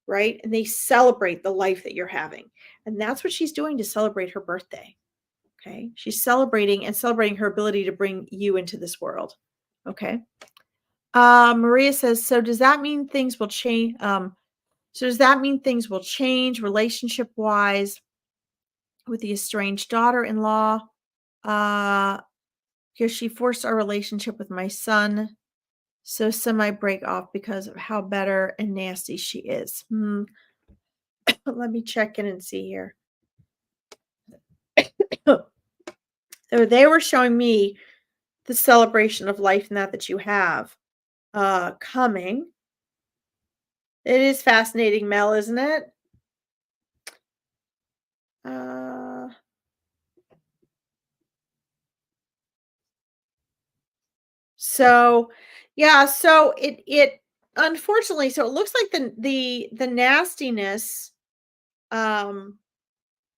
S2: right? And they celebrate the life that you're having. And that's what she's doing to celebrate her birthday. Okay. She's celebrating her ability to bring you into this world. Okay. Maria says, so does that mean things will change? Relationship wise with the estranged daughter-in-law? Because she forced our relationship with my son. So semi break off because of how bitter and nasty she is. Let me check in and see here. So they were showing me the celebration of life and that you have coming. It is fascinating, Mel, isn't it? So yeah, so it unfortunately, so it looks like the nastiness,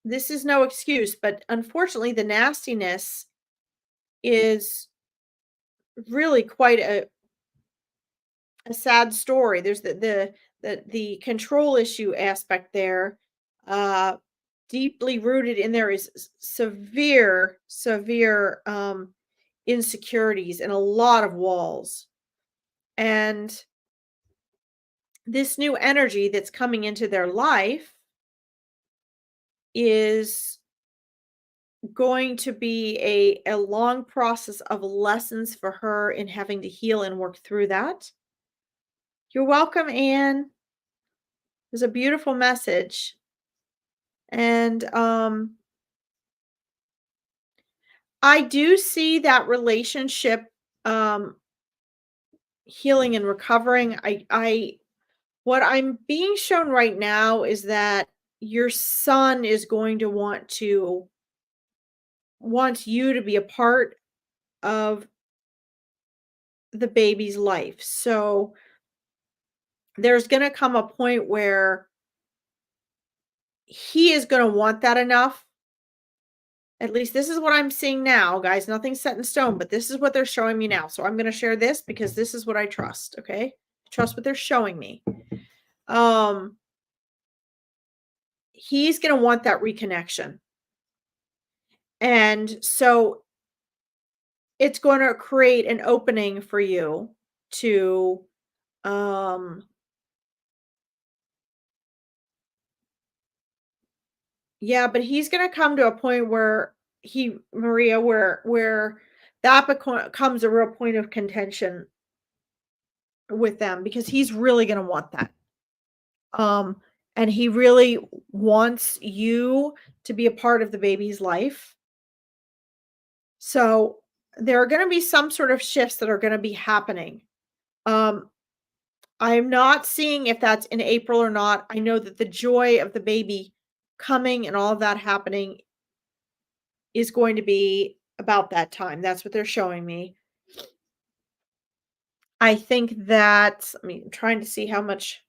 S2: this is no excuse, but unfortunately the nastiness is really quite a sad story. There's the control issue aspect there, deeply rooted in there is severe insecurities and a lot of walls. And this new energy that's coming into their life is going to be a long process of lessons for her in having to heal and work through that. You're welcome, Anne. It was a beautiful message. And I do see that relationship healing and recovering. I what I'm being shown right now is that your son is going to want you to be a part of the baby's life. So there's going to come a point where he is going to want that enough. At least this is what I'm seeing now, guys. Nothing's set in stone, but this is what they're showing me now. So I'm going to share this because this is what I trust, okay? Trust what they're showing me. He's going to want that reconnection. And so it's going to create an opening for you to yeah, but he's going to come to a point where Maria, where that becomes a real point of contention with them, because he's really going to want that. And he really wants you to be a part of the baby's life. So there are going to be some sort of shifts that are going to be happening. I'm not seeing if that's in April or not. I know that the joy of the baby coming and all of that happening is going to be about that time. That's what they're showing me. I think that, I'm trying to see how much.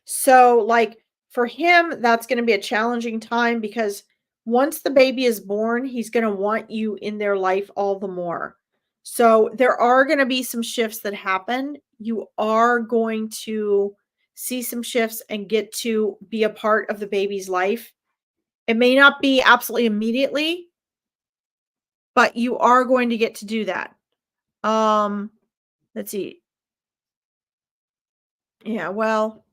S2: So, like, for him, that's going to be a challenging time, because once the baby is born, he's going to want you in their life all the more. So there are going to be some shifts that happen. You are going to see some shifts and get to be a part of the baby's life. It may not be absolutely immediately, but you are going to get to do that. Let's see. Yeah, well,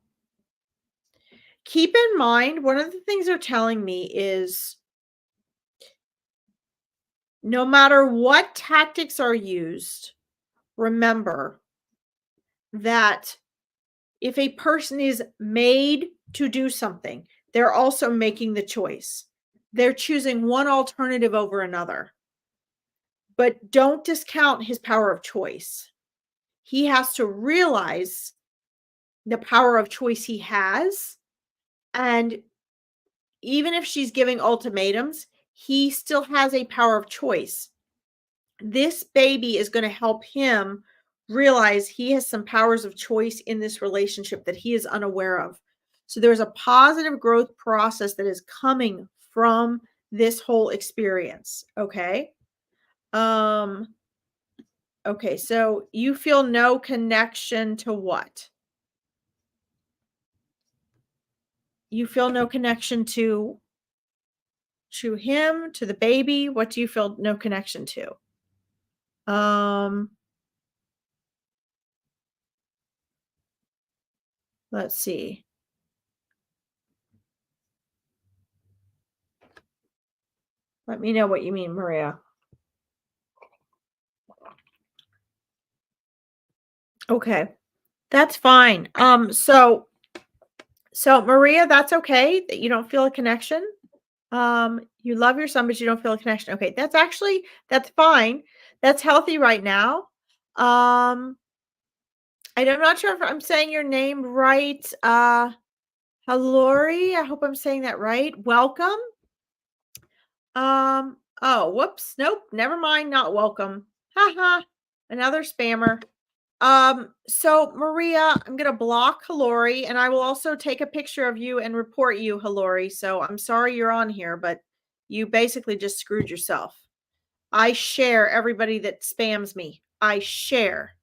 S2: keep in mind, one of the things they're telling me is no matter what tactics are used, remember that if a person is made to do something, they're also making the choice. They're choosing one alternative over another. But don't discount his power of choice. He has to realize the power of choice he has. And even if she's giving ultimatums, he still has a power of choice. This baby is going to help him realize he has some powers of choice in this relationship that he is unaware of. So there's a positive growth process that is coming from this whole experience. Okay. Okay. So you feel no connection to what? You feel no connection to him, to the baby. What do you feel no connection to? Let's see. Let me know what you mean, Maria. Okay. That's fine. So Maria, that's okay that you don't feel a connection. You love your son, but you don't feel a connection. Okay, that's fine. That's healthy right now. I'm not sure if I'm saying your name right. Halori, I hope I'm saying that right. Welcome. Oh, whoops. Nope, never mind, not welcome. Haha. Another spammer. So Maria, I'm going to block Halori, and I will also take a picture of you and report you, Halori. So I'm sorry you're on here, but you basically just screwed yourself. I share everybody that spams me. I share.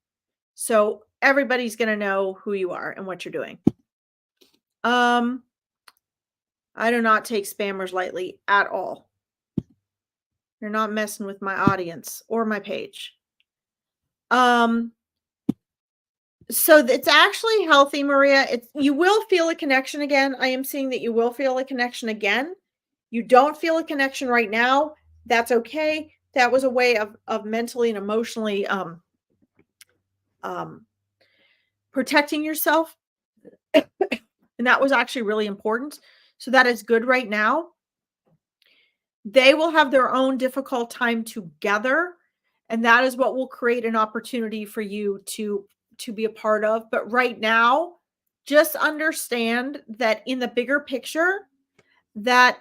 S2: So everybody's going to know who you are and what you're doing. I do not take spammers lightly at all. You're not messing with my audience or my page. So it's actually healthy, Maria. You will feel a connection again. I am seeing that you will feel a connection again. You don't feel a connection right now. That's okay. That was a way of mentally and emotionally protecting yourself. And that was actually really important. So that is good right now. They will have their own difficult time together. And that is what will create an opportunity for you to be a part of. But right now, just understand that in the bigger picture, that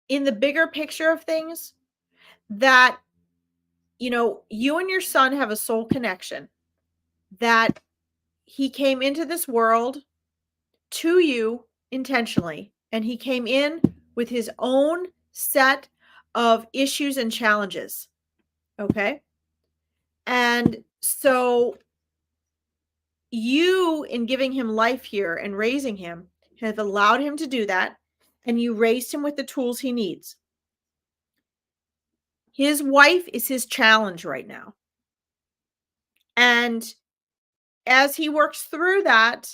S2: in the bigger picture of things, that you and your son have a soul connection, that he came into this world to you intentionally, and he came in with his own set of issues and challenges. Okay. And so you, in giving him life here and raising him, have allowed him to do that. And you raised him with the tools he needs. His wife is his challenge right now. And as he works through that,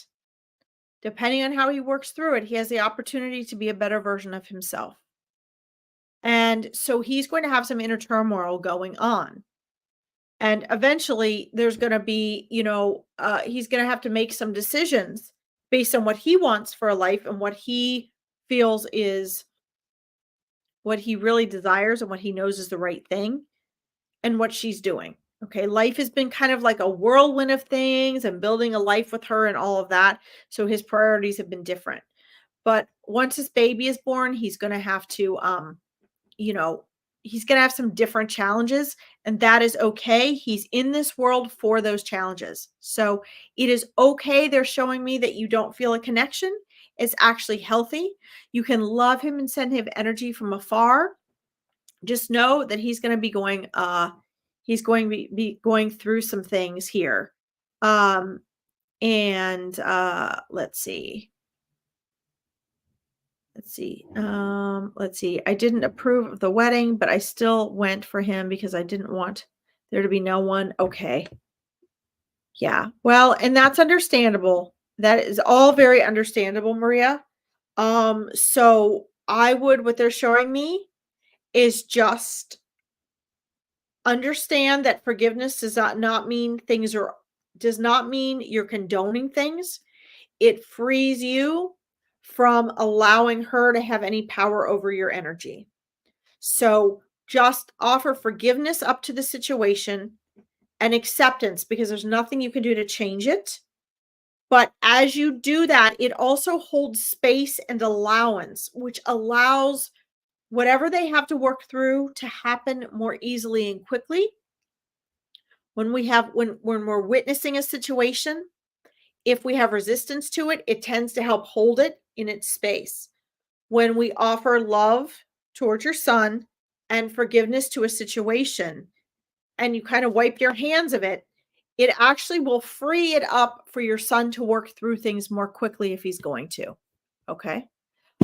S2: depending on how he works through it, he has the opportunity to be a better version of himself. And so he's going to have some inner turmoil going on. And eventually there's going to be, he's going to have to make some decisions based on what he wants for a life and what he feels is what he really desires and what he knows is the right thing and what she's doing. Okay. Life has been kind of like a whirlwind of things and building a life with her and all of that. So his priorities have been different. But once his baby is born, he's going to have to, he's going to have some different challenges, and that is okay. He's in this world for those challenges. So it is okay. They're showing me that you don't feel a connection. It's actually healthy. You can love him and send him energy from afar. Just know that he's going to be going, be going through some things here. Let's see. Let's see. I didn't approve of the wedding, but I still went for him because I didn't want there to be no one. Okay. Yeah. Well, and that's understandable. That is all very understandable, Maria. So what they're showing me is just understand that forgiveness does not mean you're condoning things. It frees you from allowing her to have any power over your energy. So just offer forgiveness up to the situation and acceptance, because there's nothing you can do to change it. But as you do that, it also holds space and allowance, which allows whatever they have to work through to happen more easily and quickly. When we're witnessing a situation, if we have resistance to it, it tends to help hold it in its space. When we offer love towards your son and forgiveness to a situation, and you kind of wipe your hands of it, it actually will free it up for your son to work through things more quickly if he's going to. Okay.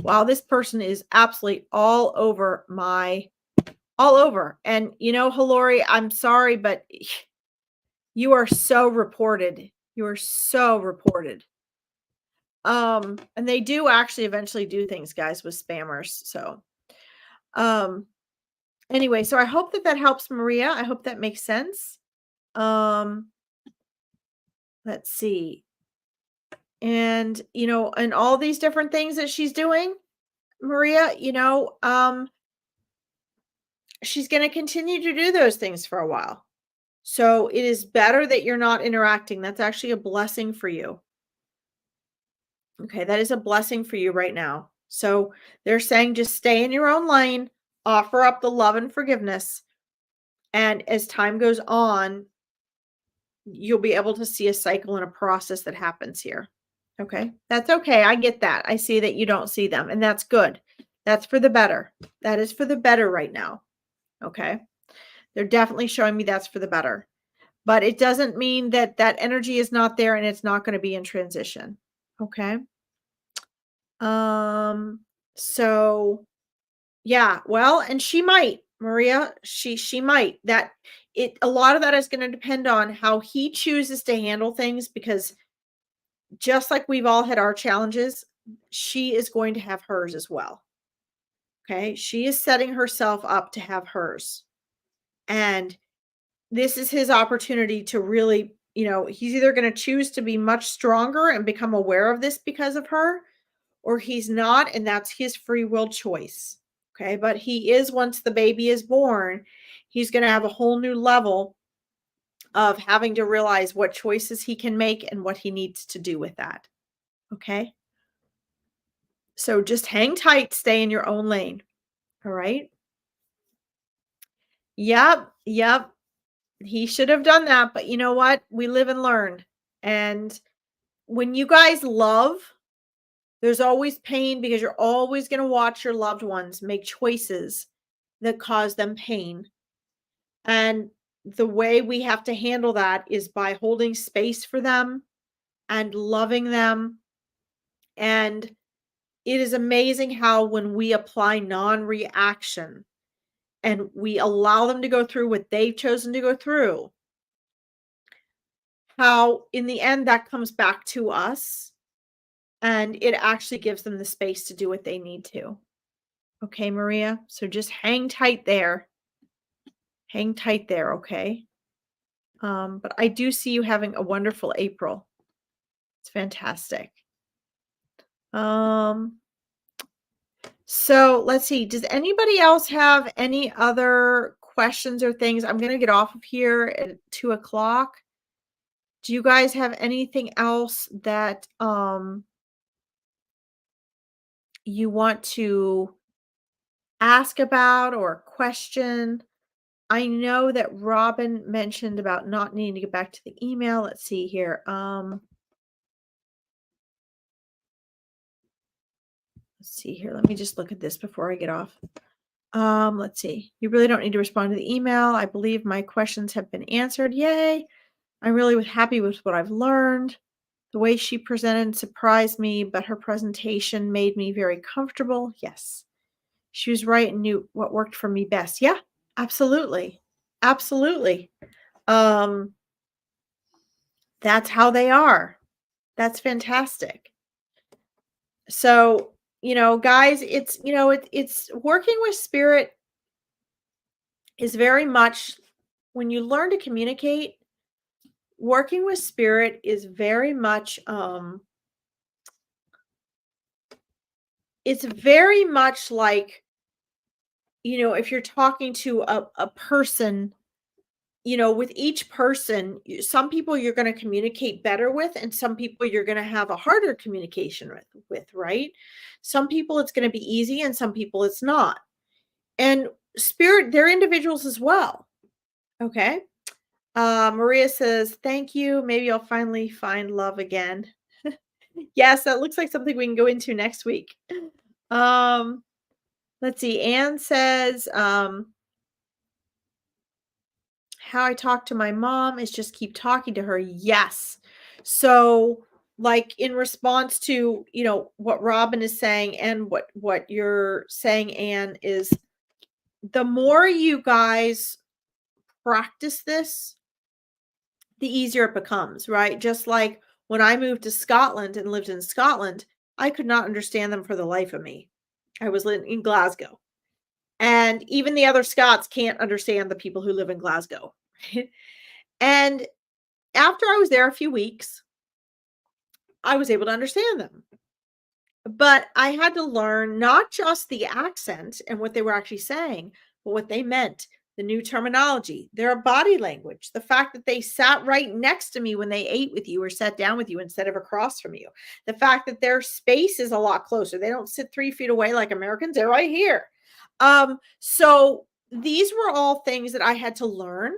S2: Wow, this person is absolutely all over. And Hilary, I'm sorry, but you are so reported. You are so reported. And they do actually eventually do things, guys, with spammers. So, anyway, so I hope that helps, Maria. I hope that makes sense. Let's see. And, and all these different things that she's doing, Maria, she's going to continue to do those things for a while. So it is better that you're not interacting. That's actually a blessing for you. Okay, that is a blessing for you right now. So they're saying just stay in your own lane, offer up the love and forgiveness. And as time goes on, you'll be able to see a cycle and a process that happens here. Okay, that's okay. I get that. I see that you don't see them, and that's good. That's for the better. That is for the better right now. Okay, they're definitely showing me that's for the better. But it doesn't mean that energy is not there and it's not going to be in transition. Okay. So yeah, well, and she might, Maria, she might. A lot of that is going to depend on how he chooses to handle things, because just like we've all had our challenges, she is going to have hers as well. Okay. She is setting herself up to have hers. And this is his opportunity to really, he's either going to choose to be much stronger and become aware of this because of her, or he's not, and that's his free will choice. Okay. But he is, once the baby is born, he's going to have a whole new level of having to realize what choices he can make and what he needs to do with that. Okay. So just hang tight, stay in your own lane. All right. Yep. Yep. He should have done that. But you know what? We live and learn. And when you guys love, there's always pain because you're always going to watch your loved ones make choices that cause them pain. And the way we have to handle that is by holding space for them and loving them. And it is amazing how when we apply non-reaction and we allow them to go through what they've chosen to go through, how in the end that comes back to us and it actually gives them the space to do what they need to. Okay, Maria? So just hang tight there. Hang tight there, okay? But I do see you having a wonderful April. It's fantastic. So let's see. Does anybody else have any other questions or things? I'm going to get off of here at 2:00. Do you guys have anything else that you want to ask about or question? I know that Robin mentioned about not needing to get back to the email. Let's see here. Let's see here. Let me just look at this before I get off. Let's see. You really don't need to respond to the email. I believe my questions have been answered. Yay. I'm really happy with what I've learned. The way she presented surprised me, but her presentation made me very comfortable. Yes. She was right and knew what worked for me best. Yeah, absolutely. Absolutely. That's how they are. That's fantastic. So, guys, it's working with spirit is very much, when you learn to communicate, working with spirit is very much, it's very much like, if you're talking to a person, with each person, some people you're going to communicate better with, and some people you're going to have a harder communication with, right? Some people it's going to be easy, and some people it's not. And spirit, they're individuals as well. Okay. Maria says, thank you. Maybe I'll finally find love again. Yes, that looks like something we can go into next week. Let's see. Anne says, how I talk to my mom is just keep talking to her. Yes. So, like, in response to, what Robin is saying and what you're saying, Anne, is the more you guys practice this, the easier it becomes, right? Just like when I moved to Scotland and lived in Scotland, I could not understand them for the life of me. I was in Glasgow. And even the other Scots can't understand the people who live in Glasgow. And after I was there a few weeks, I was able to understand them. But I had to learn not just the accent and what they were actually saying, but what they meant, the new terminology, their body language, the fact that they sat right next to me when they ate with you or sat down with you instead of across from you, the fact that their space is a lot closer. They don't sit 3 feet away like Americans. They're right here. So these were all things that I had to learn.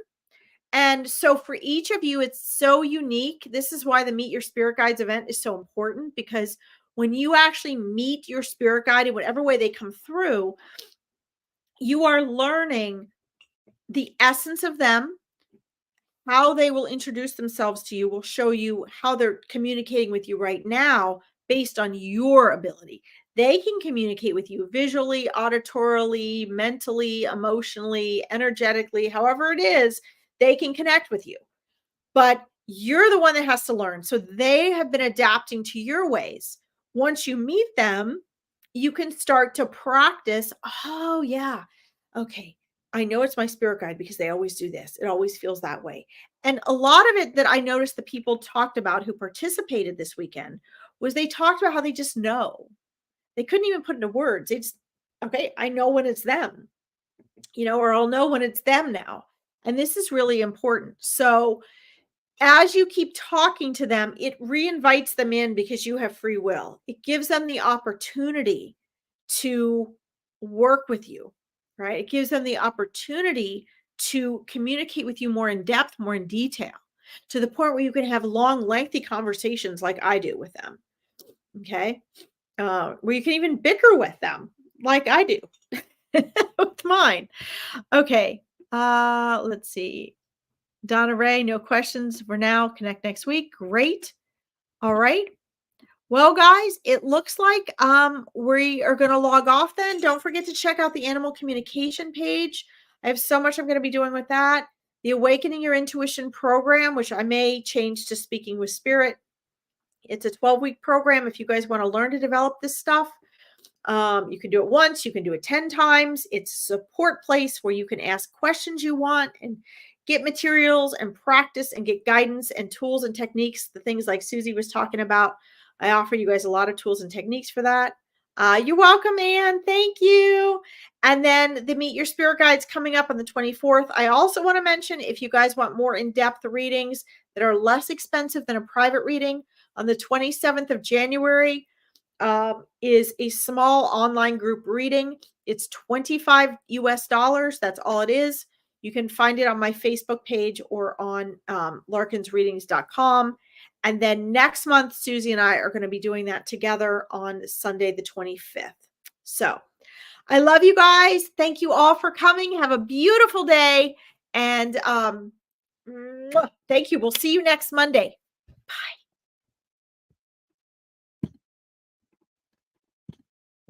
S2: And so for each of you, it's so unique. This is why the Meet Your Spirit Guides event is so important, because when you actually meet your spirit guide in whatever way they come through, you are learning the essence of them. How they will introduce themselves to you will show you how they're communicating with you right now based on your ability. They can communicate with you visually, auditorily, mentally, emotionally, energetically, however it is, they can connect with you. But you're the one that has to learn. So they have been adapting to your ways. Once you meet them, you can start to practice. Oh, yeah. Okay. I know it's my spirit guide because they always do this. It always feels that way. And a lot of it that I noticed the people talked about who participated this weekend was they talked about how they just know. They couldn't even put into words. They just, okay, I know when it's them, or I'll know when it's them now. And this is really important. So as you keep talking to them, it reinvites them in because you have free will. It gives them the opportunity to work with you, right? It gives them the opportunity to communicate with you more in depth, more in detail, to the point where you can have long, lengthy conversations like I do with them. Okay. Where you can even bicker with them like I do with mine. Okay. Let's see. Donna Ray, no questions for now. Connect next week. Great. All right. Well, guys, it looks like we are going to log off then. Don't forget to check out the animal communication page. I have so much I'm going to be doing with that. The Awakening Your Intuition program, which I may change to Speaking with Spirit. It's a 12-week program if you guys want to learn to develop this stuff. You can do it once, you can do it 10 times. It's a support place where you can ask questions you want and get materials and practice and get guidance and tools and techniques, the things like Susie was talking about. I offer you guys a lot of tools and techniques for that. You're welcome, Anne. Thank you. And then the Meet Your Spirit Guides coming up on the 24th. I also want to mention, if you guys want more in-depth readings that are less expensive than a private reading, on the 27th of January, is a small online group reading. It's $25 US. That's all it is. You can find it on my Facebook page or on larkinsreadings.com. And then next month, Susie and I are going to be doing that together on Sunday, the 25th. So I love you guys. Thank you all for coming. Have a beautiful day. And thank you. We'll see you next Monday. Bye.